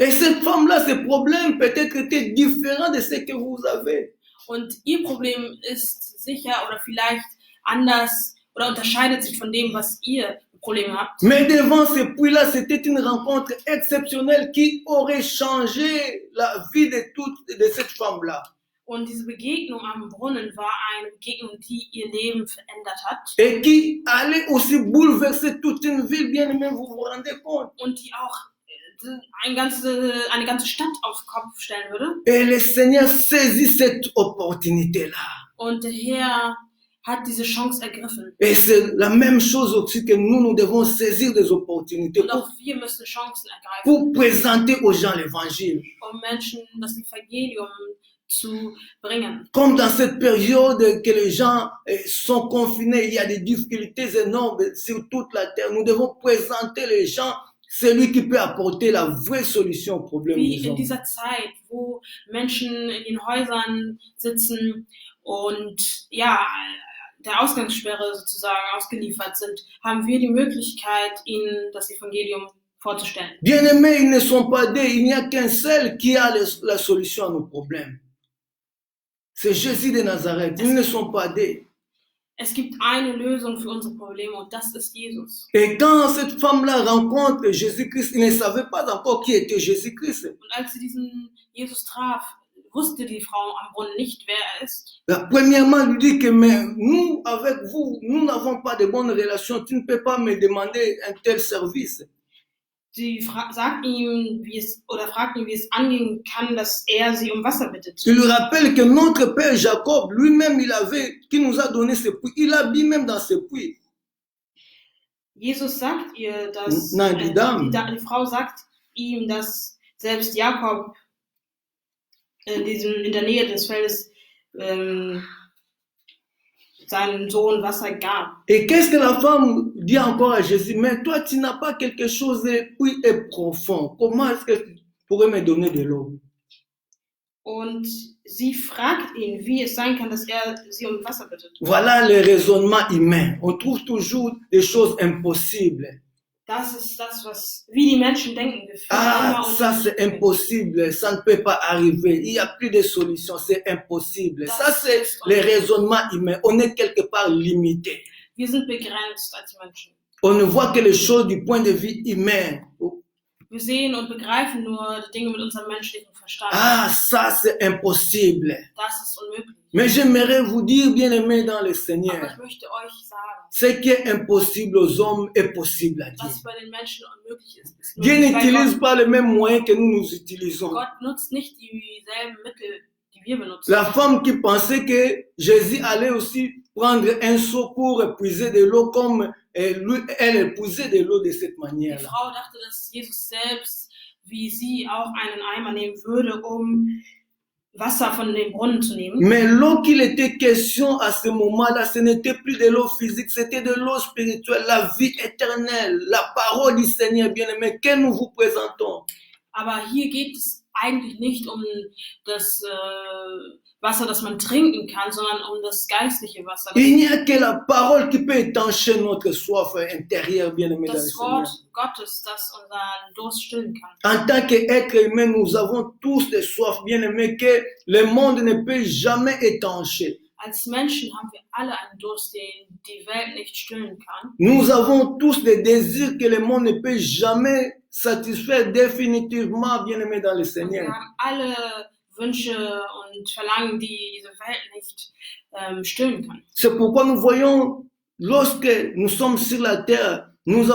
Et cette femme-là, ses problèmes peut-être étaient différents de ce que vous avez. Und ihr Problem ist sicher oder vielleicht anders oder unterscheidet sich von dem, was ihr Problem habt. Mais devant ce puits-là, c'était une rencontre exceptionnelle qui aurait changé la vie de cette femme-là. Und diese Begegnung am Brunnen war eine Begegnung, die ihr Leben verändert hat. Et qui allait aussi bouleverser toute une ville, bien aimé, vous vous rendez compte. Und die auch eine ganze Stadt auf den Kopf stellen würde. Et le Seigneur saisit cette opportunité-là. Und der Herr hat diese Chance ergriffen. Et c'est la même chose aussi que nous devons saisir des opportunités Und auch wir müssen Chancen ergreifen, pour présenter aux gens l'évangile. um Menschen das Evangelium zu bringen. Comme dans cette période que les gens sont confinés, il y a des difficultés énormes sur toute la terre. Nous devons présenter les gens celui qui peut apporter la vraie solution au problème Wie des in hommes. dieser Zeit, wo Menschen in den Häusern sitzen und ja, der Ausgangssperre sozusagen ausgeliefert sind, haben wir die Möglichkeit, ihnen das Evangelium vorzustellen. Bien-aimés, ils ne sont pas deux. Il n'y a qu'un seul qui a la solution à nos problèmes. C'est Jésus de Nazareth. Ils ne sont pas deux. Es gibt eine Lösung für unsere Probleme und das ist Jesus. Et quand cette femme-là rencontre Jésus-Christ, il ne savait pas encore qui était Jésus-Christ. Und als sie diesen Jesus traf, wusste die Frau am Brunnen nicht, wer er ist. Premièrement, il lui dit que mais nous, avec vous, nous n'avons pas de bonnes relations. Tu ne peux pas me demander un tel service. Sie fragt ihm, wie es angehen kann, dass er sie um Wasser bittet. Il lui rappelle que notre père Jacob, lui-même, qui nous a donné ce puits, il a bu même dans ce puits. Jesus sagt ihr, dass Nein, die Dame. Die Frau sagt ihm, dass selbst Jakob in der Nähe des Feldes seinem Sohn Wasser gab. Et qu'est-ce que la femme dit encore à Jésus? Mais toi, tu n'as pas quelque chose de puits et profond. Comment est-ce que tu pourrais me donner de l'eau? Und sie fragt ihn, wie es sein kann, dass er sie um Wasser bittet. Voilà le raisonnement humain. On trouve toujours des choses impossibles. Das ist das, wie die Menschen denken. Ah, ça c'est impossible, ça ne peut pas arriver, il n'y a plus de solution, c'est impossible. Ça c'est le raisonnement humain, on est quelque part limité. Wir sind begrenzt als Menschen. On ne voit que les choses du point de vue humain. Wir sehen und begreifen nur die Dinge mit unserem menschlichen Verstand. Ah, ça c'est impossible. Das ist unmöglich. Mais j'aimerais vous dire, bien-aimés dans le Aber Seigneur, ich möchte euch sagen, ce qui est impossible aux hommes est possible à Dieu. was bei den Menschen unmöglich ist. Ist Dieu möglich bei n'utilise Gott. pas les mêmes moyens que nous utilisons. Gott nutzt nicht dieselben Mittel, die wir benutzen. La femme qui pensait que Jésus allait aussi prendre un seau pour puiser de l'eau comme elle puisait de l'eau de cette Die manière-là. Frau dachte, dass Jesus selbst, wie sie, auch einen Eimer nehmen würde, um Wasser von dem Brunnen zu nehmen. Mais l'eau qu'il était question à ce moment-là, ce n'était plus de l'eau physique, c'était de l'eau spirituelle, la vie éternelle, la parole du Seigneur bien-aimé que nous vous présentons. Aber hier geht es eigentlich nicht um das Wasser, das man trinken kann, sondern um das geistliche Wasser. Il n'y a que la parole qui peut étancher notre soif intérieure, bien-aimé dans le Das Seigneur. Wort Gottes, das unseren Durst stillen kann. En tant qu'être humain, nous avons tous des soifs, bien-aimés, que le monde ne peut jamais étancher. Als Menschen haben wir alle einen Durst, den die Welt nicht stillen kann. Nous avons tous des désirs que le monde ne peut jamais satisfaire définitivement, bien-aimés dans le Und Seigneur. wir haben alle Wünsche und Verlangen, die diese Welt nicht stillen kann. C'est pourquoi nous voyons, lorsque nous sommes sur la terre, nous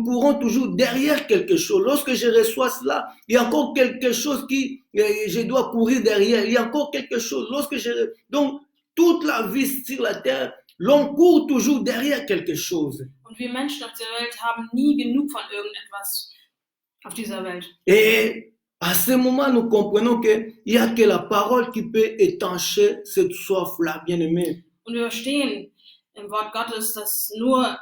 courons toujours derrière quelque chose. Lorsque je reçois cela, il y a encore quelque chose je dois courir derrière. Il y a encore quelque chose. Donc, toute la vie sur la terre, l'on court toujours derrière quelque chose. Und wir Menschen auf dieser Welt haben nie genug von irgendetwas auf dieser Welt. Et à ce moment, nous comprenons qu'il n'y a que la parole qui peut étancher cette soif-là, bien-aimé. Und wir verstehen im Wort Gottes, dass nur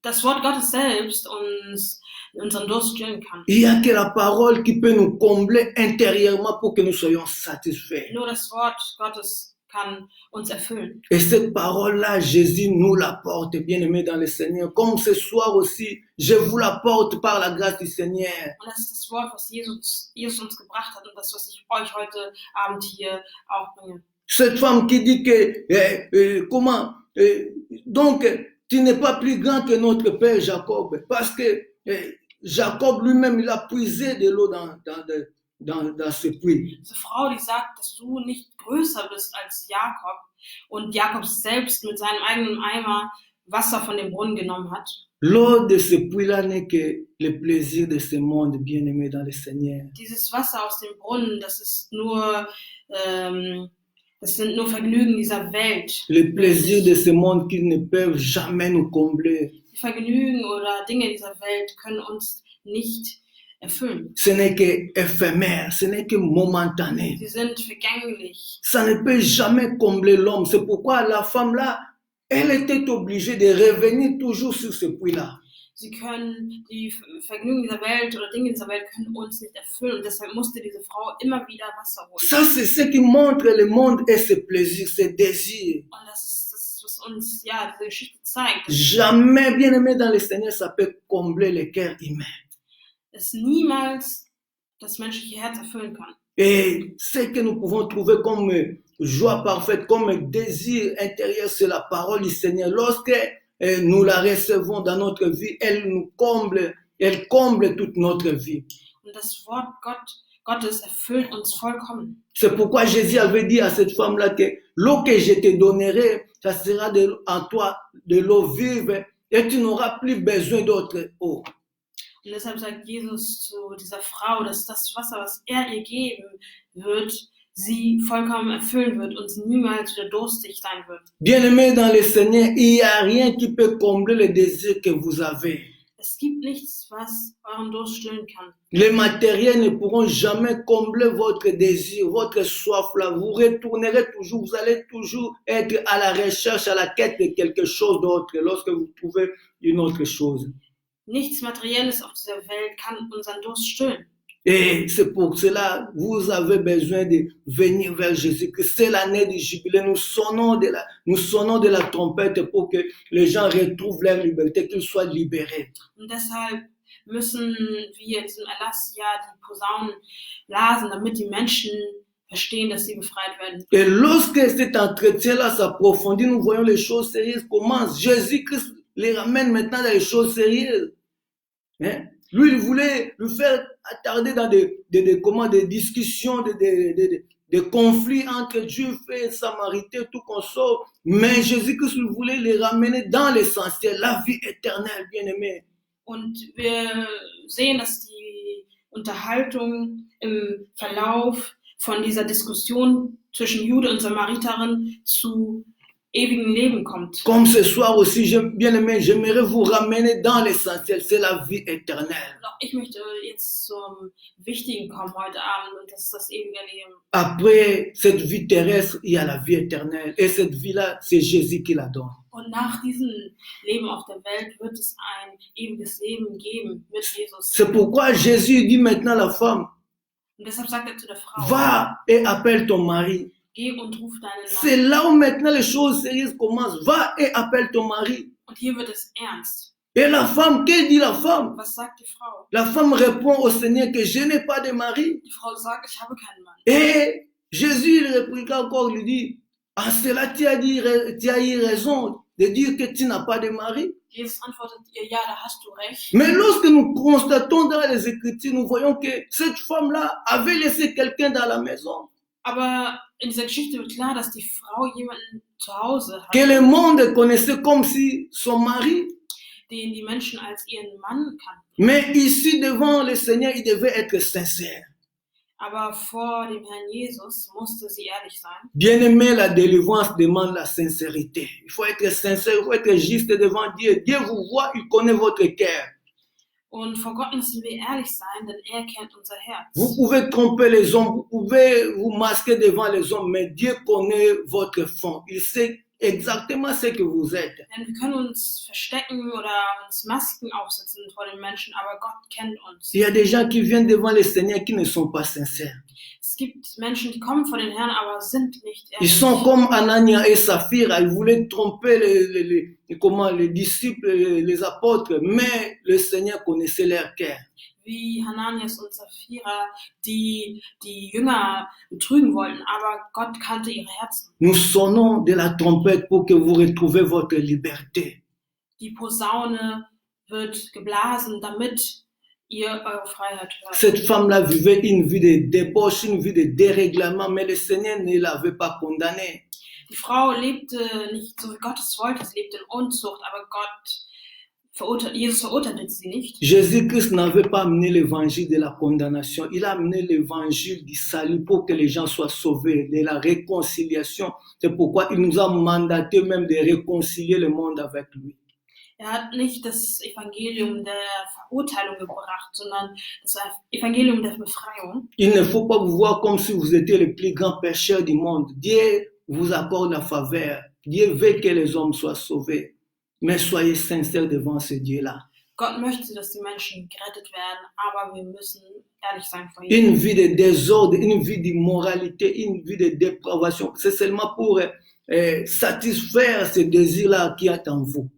das Wort Gottes selbst uns unseren Durst stillen kann. Il n'y a que la parole qui peut nous combler intérieurement pour que nous soyons satisfaits. Nur das Wort Gottes kann uns erfüllen. Et cette parole-là, Jésus nous l'apporte, bien-aimé dans le Seigneur. Comme ce soir aussi, je vous l'apporte par la grâce du Seigneur. Und das ist das Wort, was Jesus uns gebracht hat und das, was ich euch heute Abend hier auch bringe. Cette femme qui dit que, donc, tu n'es pas plus grand que notre père Jacob. Parce que Jacob lui-même, il a puisé de l'eau dans ce puits. Diese Frau, die sagt, dass du nicht größer bist als Jakob und Jakob selbst mit seinem eigenen Eimer Wasser von dem Brunnen genommen hat. L'eau de ce puits-là n'est que le plaisir de ce monde, bien-aimé dans le Seigneur. Dieses Wasser aus dem Brunnen, das sind nur Vergnügen dieser Welt. Le plaisir de ce monde qui ne peuvent jamais nous combler. Die Vergnügen oder Dinge dieser Welt können uns nicht erfüllen. Ce n'est que éphémère, ce n'est que momentané. Sie sind vergänglich. Ça ne peut jamais combler l'homme. C'est pourquoi la femme-là, elle était obligée de revenir toujours sur ce puits-là. Sie können die Vergnügen dieser Welt oder Dinge dieser Welt können uns nicht erfüllen und deshalb musste diese Frau immer wieder Wasser holen. Ça, c'est ce qui montre le monde et ses plaisirs, ses désirs. Und das ist das, was uns diese Geschichte zeigt. Jamais, bien-aimé dans le Seigneur, ça peut combler le cœur humain. Es niemals das menschliche Herz erfüllen kann. Et ce que nous pouvons trouver comme joie parfaite, comme désir intérieur, c'est la parole du Seigneur. Lorsque nous la recevons dans notre vie, elle comble toute notre vie. Und das Wort Gottes erfüllt uns vollkommen. C'est pourquoi Jésus avait dit à cette femme-là que l'eau que je te donnerai, ça sera en toi de l'eau vive et tu n'auras plus besoin d'autre eau. Und deshalb sagt Jesus zu dieser Frau, dass das Wasser, was er ihr geben wird, sie vollkommen erfüllen wird und sie niemals wieder durstig sein wird. Bien-aimés dans le Seigneur, il n'y a rien qui peut combler le désir que vous avez. Es gibt nichts, was euren Durst stillen kann. Les matériels ne pourront jamais combler votre désir, votre soif là. Vous retournerez toujours, vous allez toujours être à la recherche, à la quête de quelque chose d'autre lorsque vous trouvez une autre chose. Nichts Materielles auf dieser Welt kann unseren Durst stillen. Et c'est pour cela, vous avez besoin de venir vers Jésus, que c'est l'année du jubilé. Nous sonnons de la trompette pour que les gens retrouvent leur liberté, qu'ils soient libérés. Und deshalb müssen wir in diesem Erlassjahr die Posaunen blasen, damit die Menschen verstehen, dass sie befreit werden. Et lorsque cet entretien-là s'approfondit, nous voyons les choses sérieuses commencent. Jésus-Christ les ramène maintenant dans les choses sérieuses. Hein? Lui, il voulait lui faire attarder dans des discussions, des conflits entre Juifs et Samaritains, tout qu'on sort. Mais Jésus-Christ voulait les ramener dans l'essentiel, la vie éternelle, bien-aimés. Und wir sehen, dass die Unterhaltung im Verlauf von dieser Diskussion zwischen Jude und Samariterin zu ewigen Leben kommt. Comme ce soir aussi, bien-aimés, j'aimerais vous ramener dans l'essentiel, c'est la vie éternelle. Auch ich möchte jetzt zum Wichtigen kommen heute Abend und das ist das ewige Leben. Après cette vie terrestre, il y a la vie éternelle. Et cette vie-là, c'est Jésus qui la donne. Und nach diesem Leben auf der Welt wird es ein ewiges Leben geben mit Jesus. C'est pourquoi Jésus dit maintenant à la femme, Und deshalb sagt er zu der Frau, va et appelle ton mari. geh und ruf deinen C'est Mann. là où maintenant les choses sérieuses commencent. Va et appelle ton mari. Und hier wird es ernst. Et la femme, que dit la femme? Was sagt die Frau? La femme répond au Seigneur que je n'ai pas de mari. Die Frau sagt, ich habe keinen Mann. Et Jésus il répliqua encore, lui dit, ah cela tu as eu raison de dire que tu n'as pas de mari. Jesus antwortet ihr, ja, da hast du recht. Mais lorsque nous constatons dans les Écritures, nous voyons que cette femme-là avait laissé quelqu'un dans la maison. Aber in dieser Geschichte wird klar, dass die Frau jemanden zu Hause hat, Que le monde connaissait comme si son mari. den die Menschen als ihren Mann kannten. Mais ici, devant le Seigneur, il devait être sincère. Aber vor dem Herrn Jesus musste sie ehrlich sein. Bien-aimé, la délivrance demande la sincérité. Il faut être sincère, il faut être juste devant Dieu. Dieu vous voit, il connaît votre cœur. Und vor Gott müssen wir ehrlich sein, denn er kennt unser Herz. Vous pouvez tromper les hommes, vous pouvez vous masquer devant les hommes, mais Dieu connaît votre fond. Il sait exactement ce que vous êtes. Denn wir können uns verstecken oder uns Masken aufsetzen vor den Menschen, aber Gott kennt uns. Il y a des gens qui viennent devant le Seigneur qui ne sont pas sincères. Es gibt Menschen, die kommen vor den Herrn, aber sind nicht Ils ehrlich. sont comme Anania et Saphira. Ils voulaient tromper les disciples, les apôtres, mais le Seigneur connaissait leur cœur. Wie Hananias und Sapphira, die Jünger betrügen wollten, aber Gott kannte ihre Herzen. Nous sonnons de la trompette pour que vous retrouviez votre liberté. Die Posaune wird geblasen, damit ihr eure Freiheit hört. Cette femme-là vivait une vie de débauche, une vie de dérèglement, mais le Seigneur ne l'avait pas condamnée. Die Frau lebte nicht so, wie Gott es wollte, sie lebte in Unzucht, aber Jesus verurteilte sie nicht. Jésus-Christ n'avait pas amené l'évangile de la condamnation, il a amené l'évangile du salut pour que les gens soient sauvés, de la réconciliation. C'est pourquoi il nous a mandaté même de réconcilier le monde avec lui. Hat nicht das Evangelium der Verurteilung gebracht, sondern das Evangelium der Befreiung. Il ne faut pas vous voir comme si vous étiez le plus grand pécheur du monde. Dieu vous accorde la faveur. Dieu veut que les hommes soient sauvés. Mais soyez sincères devant ce Dieu-là. Gott möchte, dass die Menschen gerettet werden, aber wir müssen ehrlich sein vor ihm. Une vie de désordre, une vie d'immoralité, une vie de dépravation, c'est seulement pour satisfaire ce désir-là qui est en vous.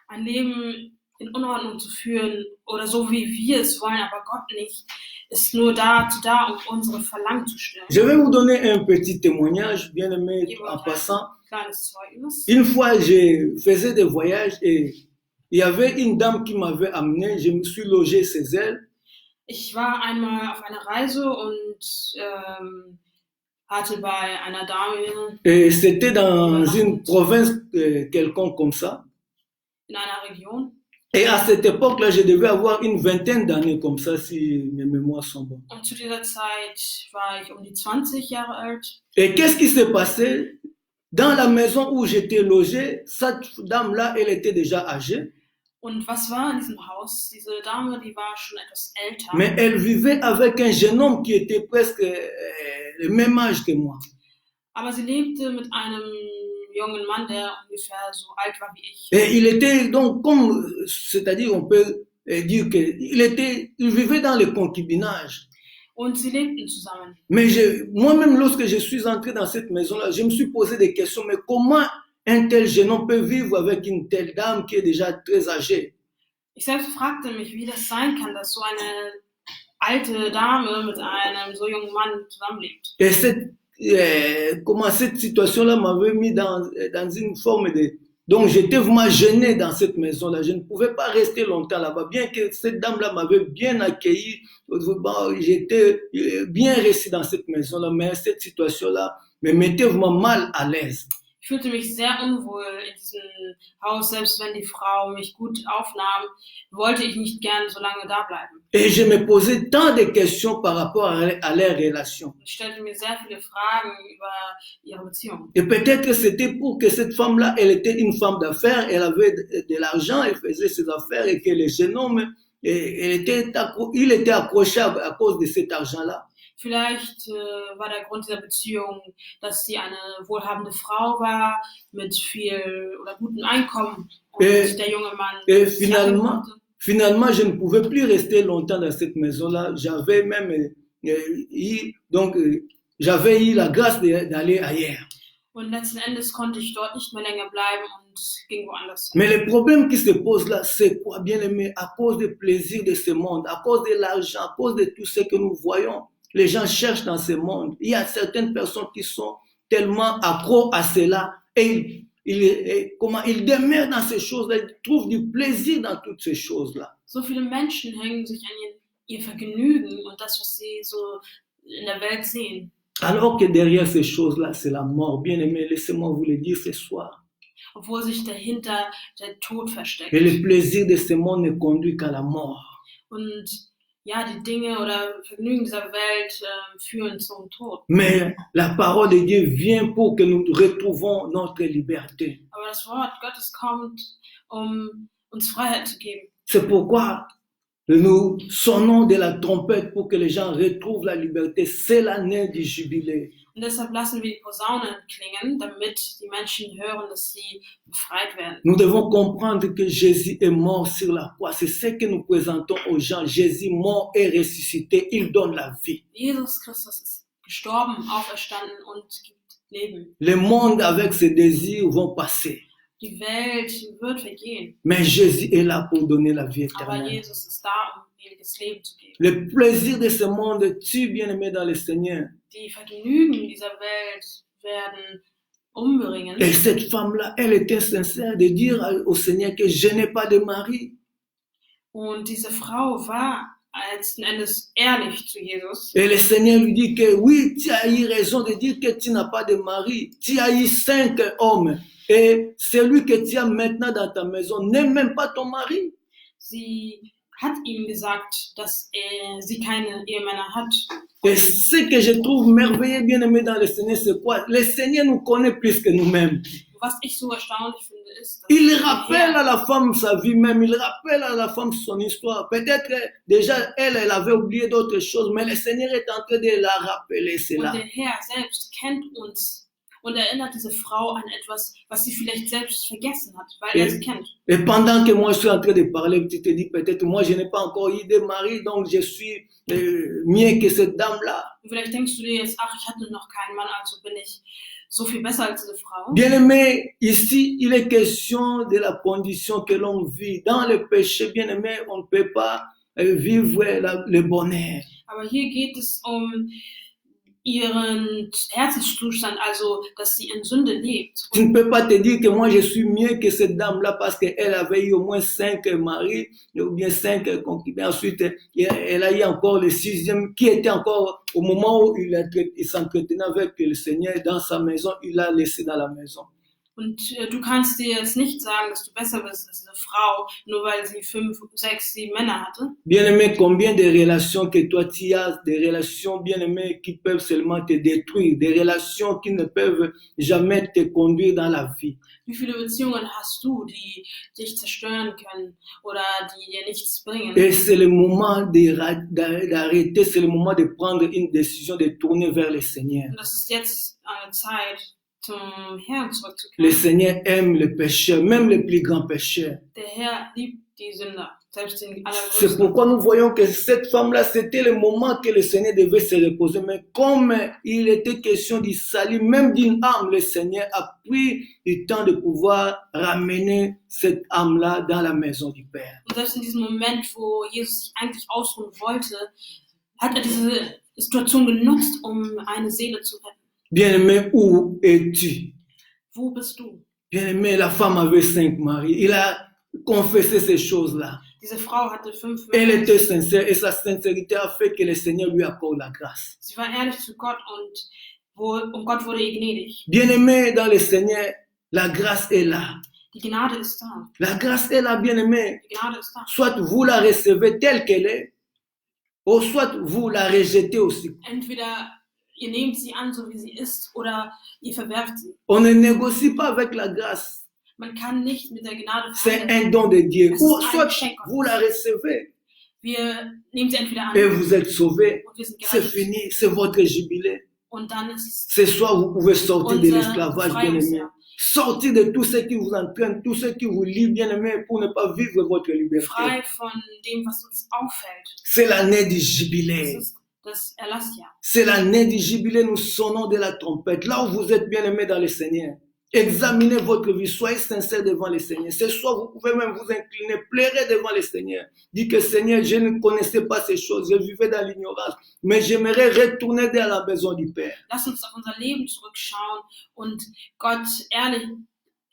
Ein Leben in Unordnung zu führen oder so wie wir es wollen, aber Gott nicht, ist nur dazu da, um unsere Verlangen zu stillen. Je vais vous donner un petit témoignage, bien aimé, en passant. Kleines Zeugnis. Une fois, je faisais des voyages et il y avait une dame qui m'avait amené, je me suis logé chez elle. Ich war einmal auf einer Reise und hatte bei einer Dame Et c'était dans une province quelconque comme ça. in einer Region. Et à cette époque-là, je devais avoir une vingtaine d'années comme ça, si mes mémoires sont bonnes. Und zu dieser Zeit war ich die 20 Jahre alt. Et qu'est-ce qui s'est passé? Dans la maison où j'étais logé, cette dame-là, elle était déjà âgée. Und was war in diesem Haus? Diese Dame, die war schon etwas älter. Mais elle vivait avec un jeune homme qui était presque le même âge que moi. Aber sie lebte mit einem jungen Mann, der ungefähr so alt war wie ich. Et il était donc comme, c'est-à-dire on peut dire qu'il vivait dans le concubinage. Und sie lebten zusammen. Mais moi-même, lorsque je suis entré dans cette maison-là, je me suis posé des questions. Mais comment un tel jeune homme peut vivre avec une telle dame qui est déjà très âgée? Ich selbst fragte mich, wie das sein kann, dass so eine alte Dame mit einem so jungen Mann zusammenlebt. Et comment cette situation-là m'avait mis dans une forme Donc, j'étais vraiment gêné dans cette maison-là. Je ne pouvais pas rester longtemps là-bas. Bien que cette dame-là m'avait bien accueilli, j'étais bien resté dans cette maison-là, mais cette situation-là me mettait vraiment mal à l'aise. Ich fühlte mich sehr unwohl in diesem Haus, selbst wenn die Frau mich gut aufnahm, wollte ich nicht gern so lange da bleiben. Et je me posais tant de questions par rapport à leurs relations. Ich stellte mir sehr viele Fragen über ihre Beziehung. Et peut-être que c'était pour que cette femme-là, elle était une femme d'affaires, elle avait de l'argent, elle faisait ses affaires et que le jeune homme, il était accroché à cause de cet argent-là. Vielleicht war der Grund dieser Beziehung, dass sie eine wohlhabende Frau war mit viel oder gutem Einkommen und der junge Mann. Et finalement, je ne pouvais plus rester longtemps dans cette maison-là. J'avais même j'avais eu la grâce d'aller ailleurs. Und letzten Endes konnte ich dort nicht mehr länger bleiben und ging woanders hin. Mais le problème qui se pose là, c'est quoi, bien aimé? À cause des plaisirs de ce monde, à cause de l'argent, à cause de tout ce que nous voyons, les gens cherchent dans ce monde. Il y a certaines personnes qui sont tellement accros à cela et ils demeurent dans ces choses-là, ils trouvent du plaisir dans toutes ces choses-là. So viele Menschen hängen sich an ihr Vergnügen und das, was sie so in der Welt sehen. Alors que derrière ces choses-là, c'est la mort. Bien aimé, laissez-moi vous le dire ce soir. Obwohl sich dahinter der Tod versteckt. Et le plaisir de ce monde ne conduit qu'à la mort. Und ja, die Dinge oder Vergnügen dieser Welt führen zum Tod. Mais la parole de Dieu vient pour que nous retrouvons notre liberté. Aber das Wort Gottes kommt, uns Freiheit zu geben. C'est pourquoi nous sonnons de la trompette pour que les gens retrouvent la liberté. C'est l'année du jubilé. Und deshalb lassen wir die Posaunen klingen, damit die Menschen hören, dass sie befreit werden. Nous devons comprendre que Jésus est mort sur la croix. C'est ce que nous présentons aux gens. Jésus mort et ressuscité. Il donne la vie. Jesus Christus ist gestorben, auferstanden und gibt Leben. Le monde avec ses désirs vont passer. Die Welt wird vergehen. Mais Jésus est là pour donner la vie Aber éternelle. Jesus ist da, ewiges Leben zu geben. Le plaisir de ce monde tue, bien-aimé dans le Seigneur. Die Vergnügen dieser Welt werden umbringen. Et cette femme-là, elle était sincère de dire au Seigneur que je n'ai pas de mari. Und diese Frau war letzten Endes ehrlich zu Jesus. Et le Seigneur lui dit que oui, tu as eu raison de dire que tu n'as pas de mari. Tu as eu 5 hommes. Et celui que tu as maintenant dans ta maison n'est même pas ton mari. Sie hat ihm gesagt, dass sie keine Ehemänner hat. Et ce que je trouve merveilleux, bien aimé dans le Seigneur, c'est quoi? Le Seigneur nous connaît plus que nous-mêmes. Was ich so erstaunlich finde, ist, dass Il rappelle à la femme sa vie même, il rappelle à la femme son histoire. Peut-être déjà elle avait oublié d'autres choses, mais le Seigneur est en train de la rappeler cela. und der Herr selbst kennt uns und erinnert diese Frau an etwas, was sie vielleicht selbst vergessen hat, weil er sie kennt. Et pendant que moi je suis en train de parler, tu te dis peut-être moi je n'ai pas encore eu de mari, donc je suis mieux que cette dame-là. Und vielleicht denkst du dir jetzt, ach, ich hatte noch keinen Mann, also bin ich so viel besser als diese Frau. Bien-aimé, ici il est question de la condition que l'on vit. Dans le péché, bien-aimé, on ne peut pas vivre le bonheur. Aber hier geht es ihren Herzenszustand, also dass sie in Sünde lebt. Tu ne peux pas te dire que moi je suis mieux que cette dame-là parce qu'elle avait eu au moins 5 maris ou bien 5 concubins. Ensuite, elle a eu encore le 6e qui était encore au moment où il s'entretenait avec le Seigneur dans sa maison, il l'a laissé dans la maison. Und du kannst dir jetzt nicht sagen, dass du besser bist als diese Frau, nur weil sie 5, 6, 7 Männer hatte. Bien-aimé, combien de relations que toi tu as, des relations bien-aimées qui peuvent seulement te détruire, des relations qui ne peuvent jamais te conduire dans la vie. Wie viele Beziehungen hast du, die dich zerstören können oder die dir nichts bringen? Et c'est le moment d'arrêter, c'est le moment de prendre une décision, de tourner vers le Seigneur. Und das ist jetzt eine Zeit, zum Herrn Le zurückzukehren. Seigneur aime les pécheurs, même les plus grands pécheurs. Der Herr liebt die Sünder, selbst den C'est allergrößten. pourquoi nous voyons que cette femme-là, c'était le moment que le Seigneur devait se reposer. Mais comme il était question du salut, même d'une âme, le Seigneur a pris le temps de pouvoir ramener cette âme-là dans la maison du Père. Und selbst in diesem Moment, wo Jesus sich eigentlich ausruhen wollte, hat er diese Situation genutzt, um eine Seele zu retten. Bien-aimé, où es-tu? Wo bist du? Bien-aimé, la femme avait 5 maris. Il a confessé ces choses-là. Diese Frau hatte 5 Elle Männer. était sincère et sa sincérité a fait que le Seigneur lui accorde la grâce. Sie war ehrlich zu Gott und Gott wurde ihr gnädig. Bien-aimé dans le Seigneur, la grâce est là. Die Gnade ist da. La grâce est là, bien-aimé. Die Gnade ist da. Soit vous la recevez telle qu'elle est, ou soit vous la rejetez aussi. Entweder ihr nehmt sie an, so wie sie ist, oder ihr verwerft sie. On ne négocie pas avec la grâce. Man kann nicht mit der Gnade C'est verhandeln. un don de Dieu. Es Ou ist ein soit Geschenk Gottes. vous la recevez Wir nehmen sie entweder an et vous êtes sauvés. und wir sind C'est gerettet. fini, c'est votre jubilé. Und dann ist es Ce soir, vous pouvez sortir de unser l'esclavage, bien-aimé. Befreiungsjahr. Sortir de tout ce qui vous entraîne, tout ce qui vous lie, bien-aimé, pour ne pas vivre votre liberté. Frei von dem, was uns auffällt. C'est l'année du Das jubilé. ist das Erlassjahr. C'est l'année du jubilé, nous sonnons de la trompette. Là où vous êtes bien-aimés dans le Seigneur, examinez votre vie, soyez sincères devant le Seigneur. Ce soir, vous pouvez même vous incliner, pleurez devant le Seigneur. Dites que Seigneur, je ne connaissais pas ces choses, je vivais dans l'ignorance, mais j'aimerais retourner dans la maison du Père. Lass uns auf unser Leben zurückschauen und Gott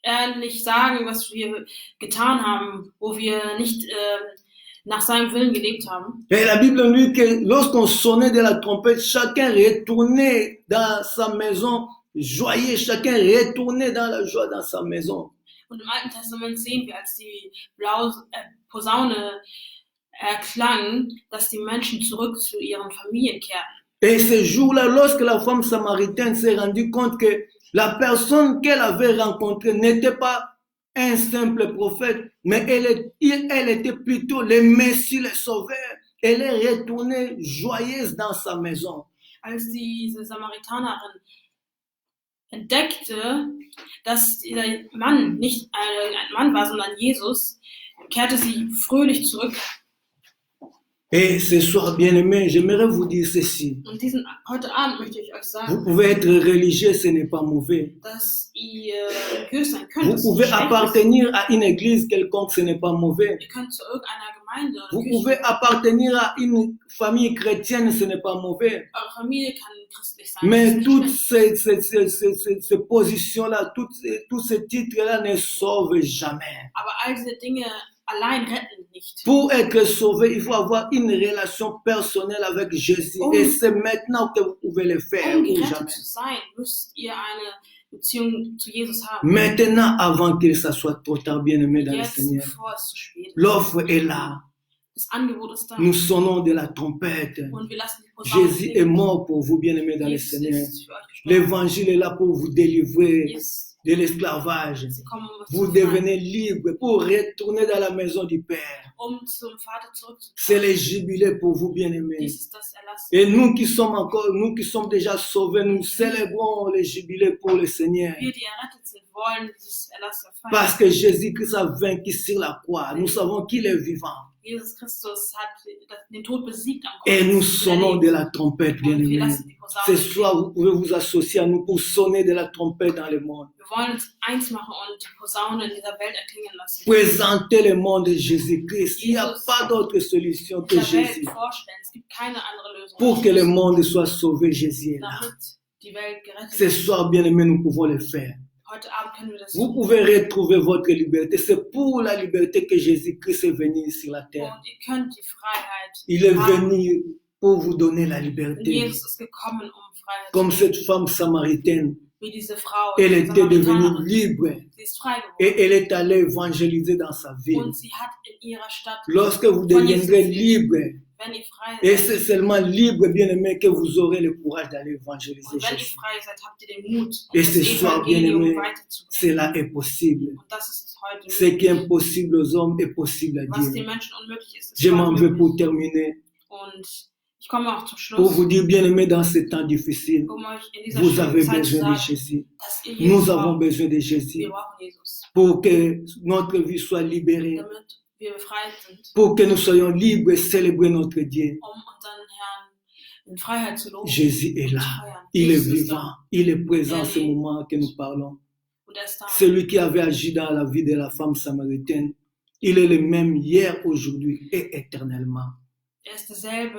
ehrlich sagen, was wir getan haben, wo wir nicht nach seinem Willen gelebt haben. Et la Bible nous dit que lorsqu'on sonnait de la trompette, chacun retournait dans sa maison joyeux, chacun retournait dans la joie dans sa maison. Und im Alten Testament sehen wir, als die Posaune erklang, dass die Menschen zurück zu ihren Familien kehrten. Et ce jour-là, lorsque la femme samaritaine s'est rendue compte que la personne qu'elle avait rencontrée n'était pas un simple prophète, mais elle était plutôt le Messie, le Sauveur. Elle est retournée joyeuse dans sa maison. Als diese Samaritanerin entdeckte, dass dieser Mann nicht ein Mann war, sondern Jesus, kehrte sie fröhlich zurück. Et ce soir, bien-aimé, j'aimerais vous dire ceci. Und heute Abend möchte ich euch Vous sagen, pouvez être religieux, ce n'est pas mauvais. dass ihr religiös sein könnt. Vous Das ist pouvez nicht schlecht. appartenir à une église quelconque, ce n'est pas mauvais. Ihr könnt zu irgendeiner Gemeinde oder Vous Kirche, pouvez appartenir à une famille chrétienne, ce n'est pas mauvais. eure Familie kann christlich sein. Das ist Mais nicht toutes schlecht. ces positions-là, tous ces titres-là ne sauvent jamais. Aber all diese Dinge allein retten nicht. Pour être sauvé, il faut avoir une relation personnelle avec Jésus. Et c'est maintenant que vous pouvez le faire Um ou gerettet jamais. zu sein, müsst ihr eine Beziehung zu Jesus haben. Maintenant, avant que ça soit trop tard, bien-aimé dans le Jetzt, Seigneur, bevor es zu spät ist. l'offre est là. Das Angebot ist da. Nous sonnons de la trompette. Und wir lassen die Posaune Jésus est klingen. mort pour vous, bien-aimés dans le Jesus Seigneur. ist für euch gestorben. L'évangile est là pour vous délivrer Yes. de l'esclavage. Sie kommen, um was Vous zu befreien, devenez libre pour retourner dans la maison du Père. zum Vater zurückzukommen. C'est le jubilé pour vous, bien-aimés. Dies ist das Erlass. Et nous qui sommes déjà sauvés, nous célébrons le jubilé pour le Seigneur. Wir, die errettet sind, wollen dieses Erlass erfeiern. Parce que Jésus-Christ a vaincu sur la croix. Nous savons qu'il est vivant. Jesus Christus hat den Tod besiegt am Et nous Kreuz. sonnons de la trompette, Und wir bien-aimés. lassen die Ce Posaune soir, vous pouvez vous associer à nous pour sonner de la trompette dans le monde. Wir wollen uns eins machen und die Posaune in dieser Welt erklingen lassen. Présenter le monde de Jésus-Christ. Il n'y a pas d'autre solution que Dieser Welt Jésus. vorstellen. Es gibt keine andere Lösung. Pour que le monde soit sauvé, Jésus est là. Damit die Welt gerettet Ce wird. soir, bien-aimés, nous pouvons le faire. Heute Abend können wir das Vous tun. pouvez retrouver votre liberté. C'est pour la liberté que Jésus-Christ est venu sur la terre. Und ihr könnt die Freiheit Il est haben. venu pour vous donner la Und liberté. Jesus ist gekommen, um Freiheit Comme zu cette femme samaritaine, wie diese Frau. elle die était devenue Samaritanerin. libre Sie ist frei et geworden. elle est allée évangéliser dans sa ville. Und sie hat in ihrer Stadt, Lorsque vous von Jesus deviendrez erzählt. libre, Wenn ihr frei et seid, c'est seulement libre, bien-aimé, que vous aurez le courage d'aller évangéliser und wenn ihr Jésus. frei seid, habt ihr den Mut, Et das ce soir, Evangelium bien-aimé, weiterzubringen. cela est possible. Und das ist heute Ce qui est möglich. impossible aux hommes est possible à Was den Dieu. Menschen unmöglich ist, ist Je Gott m'en vais möglich. pour terminer, Und ich komme auch zum pour Schluss, vous dire, bien-aimé, dans ces temps difficiles, um euch in dieser vous schwierigen avez Zeit zu besoin de sagen, Jésus. dass ihr Jesus Nous avons braucht. besoin de Jésus Wir brauchen Jesus, pour que notre vie soit libérée, damit wir befreit sind, pour que nous soyons libres et célébrer notre Dieu. um unseren Herrn in Freiheit zu loben. Jésus est und zu là. feiern. Il est Jesus ist vivant. da. Il est présent en ce moment que nous parlons. Und er ist da. Celui qui avait agi dans la vie de la femme samaritaine, il est le même hier, aujourd'hui et éternellement. Er ist derselbe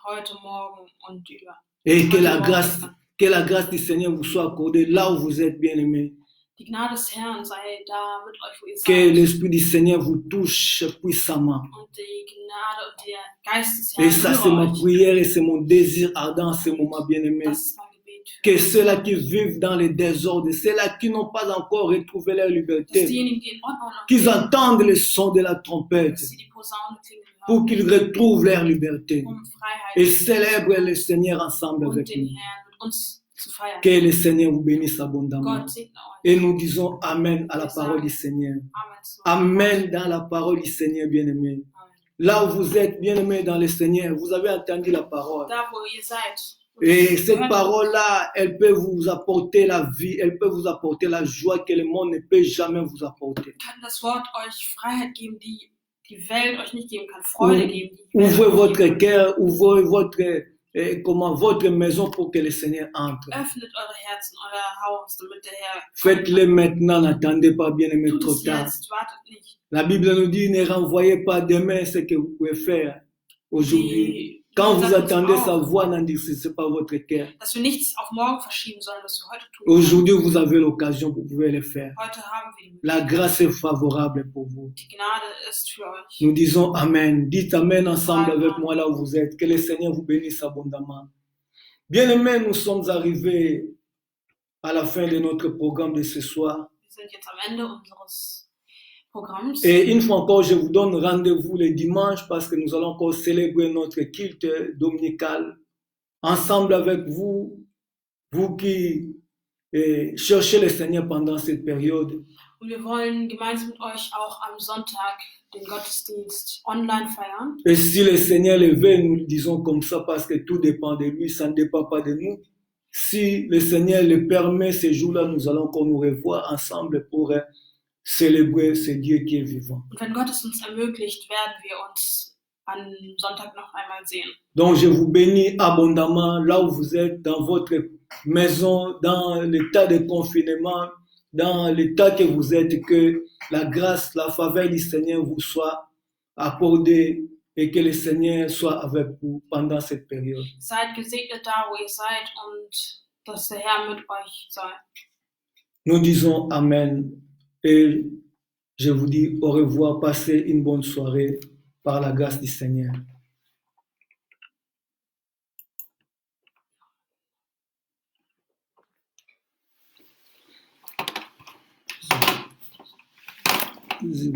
heute, morgen und über. Et Heute, morgen, que la grâce du Seigneur vous soit accordée là où vous êtes bien-aimés. Die Gnade des Herrn sei da mit euch, wo ihr Que seid. l'Esprit du Seigneur vous touche puissamment. Und die Gnade und der Geist des Et Herrn ça, c'est führe ma euch. prière et c'est mon désir ardent en ce moment, bien-aimé. Das ist mein Gebet. Que ceux-là qui vivent dans les désordres, ceux-là qui n'ont pas encore retrouvé leur Dass liberté, diejenigen, die in Ordnung qu'ils leben, entendent le son de la trompette dass sie die Posaune klingen pour hören, qu'ils retrouvent leur liberté Freiheit et célèbrent le Seigneur ensemble und avec den nous. Herrn mit uns zu feiern. Que le Seigneur vous bénisse abondamment. Gott segne euch. Et nous disons Amen à la parole du Seigneur. Amen. zu- Amen dans la parole du Seigneur, bien-aimé. Amen. Là où vous êtes, bien-aimé dans le Seigneur, vous avez entendu la parole. Da, wo ihr seid. Et cette Hört, parole-là, elle peut vous apporter la vie, elle peut vous apporter la joie que le monde ne peut jamais vous apporter. kann das Wort euch Freiheit geben, die die Welt euch nicht geben kann. Freude geben, die die Welt Ouvrez euch nicht votre geben kann. cœur, ouvrez votre maison pour que le Seigneur entre. Öffnet eure Herzen, euer Haus, damit der Herr Faites-le maintenant, n'attendez pas, bien-aimé, tut trop es tard. jetzt, wartet nicht. La Bible nous dit, ne renvoyez pas demain ce que vous pouvez faire aujourd'hui. Die Quand vous sagt uns attendez auch, sa voix, n'endurcissez pas votre cœur. dass wir nichts auf morgen verschieben sollen, was wir heute tun. Aujourd'hui, vous avez l'occasion, vous pouvez le faire. Heute haben wir die La Möglichkeit. grâce est favorable pour vous. Die Gnade ist für euch. Nous disons Amen. Dites Amen ensemble avec moi là où vous êtes. Que le Seigneur vous bénisse abondamment. Bien-aimés, nous sommes arrivés à la fin de notre programme de ce soir. Wir sind jetzt am Ende unseres Programms. Et une fois encore, je vous donne rendez-vous le dimanche parce que nous allons encore célébrer notre culte dominical ensemble avec vous, vous qui cherchez le Seigneur pendant cette période. Und wir wollen gemeinsam mit euch auch am Sonntag den Gottesdienst online feiern. Et si le Seigneur le veut, nous le disons comme ça parce que tout dépend de lui, ça ne dépend pas de nous. Si le Seigneur le permet, ces jours-là, nous allons encore nous revoir ensemble pour célébrer ce Dieu qui est vivant. Und wenn Gott es uns ermöglicht, werden wir uns am Sonntag noch einmal sehen. Donc je vous bénis abondamment là où vous êtes, dans votre maison, dans l'état de confinement, dans l'état que vous êtes, que la grâce, la faveur du Seigneur vous soit accordée et que le Seigneur soit avec vous pendant cette période. Seid gesegnet da, wo ihr seid, und dass der Herr mit euch sei. Nous disons Amen et je vous dis au revoir, passez une bonne soirée par la grâce du Seigneur. Sie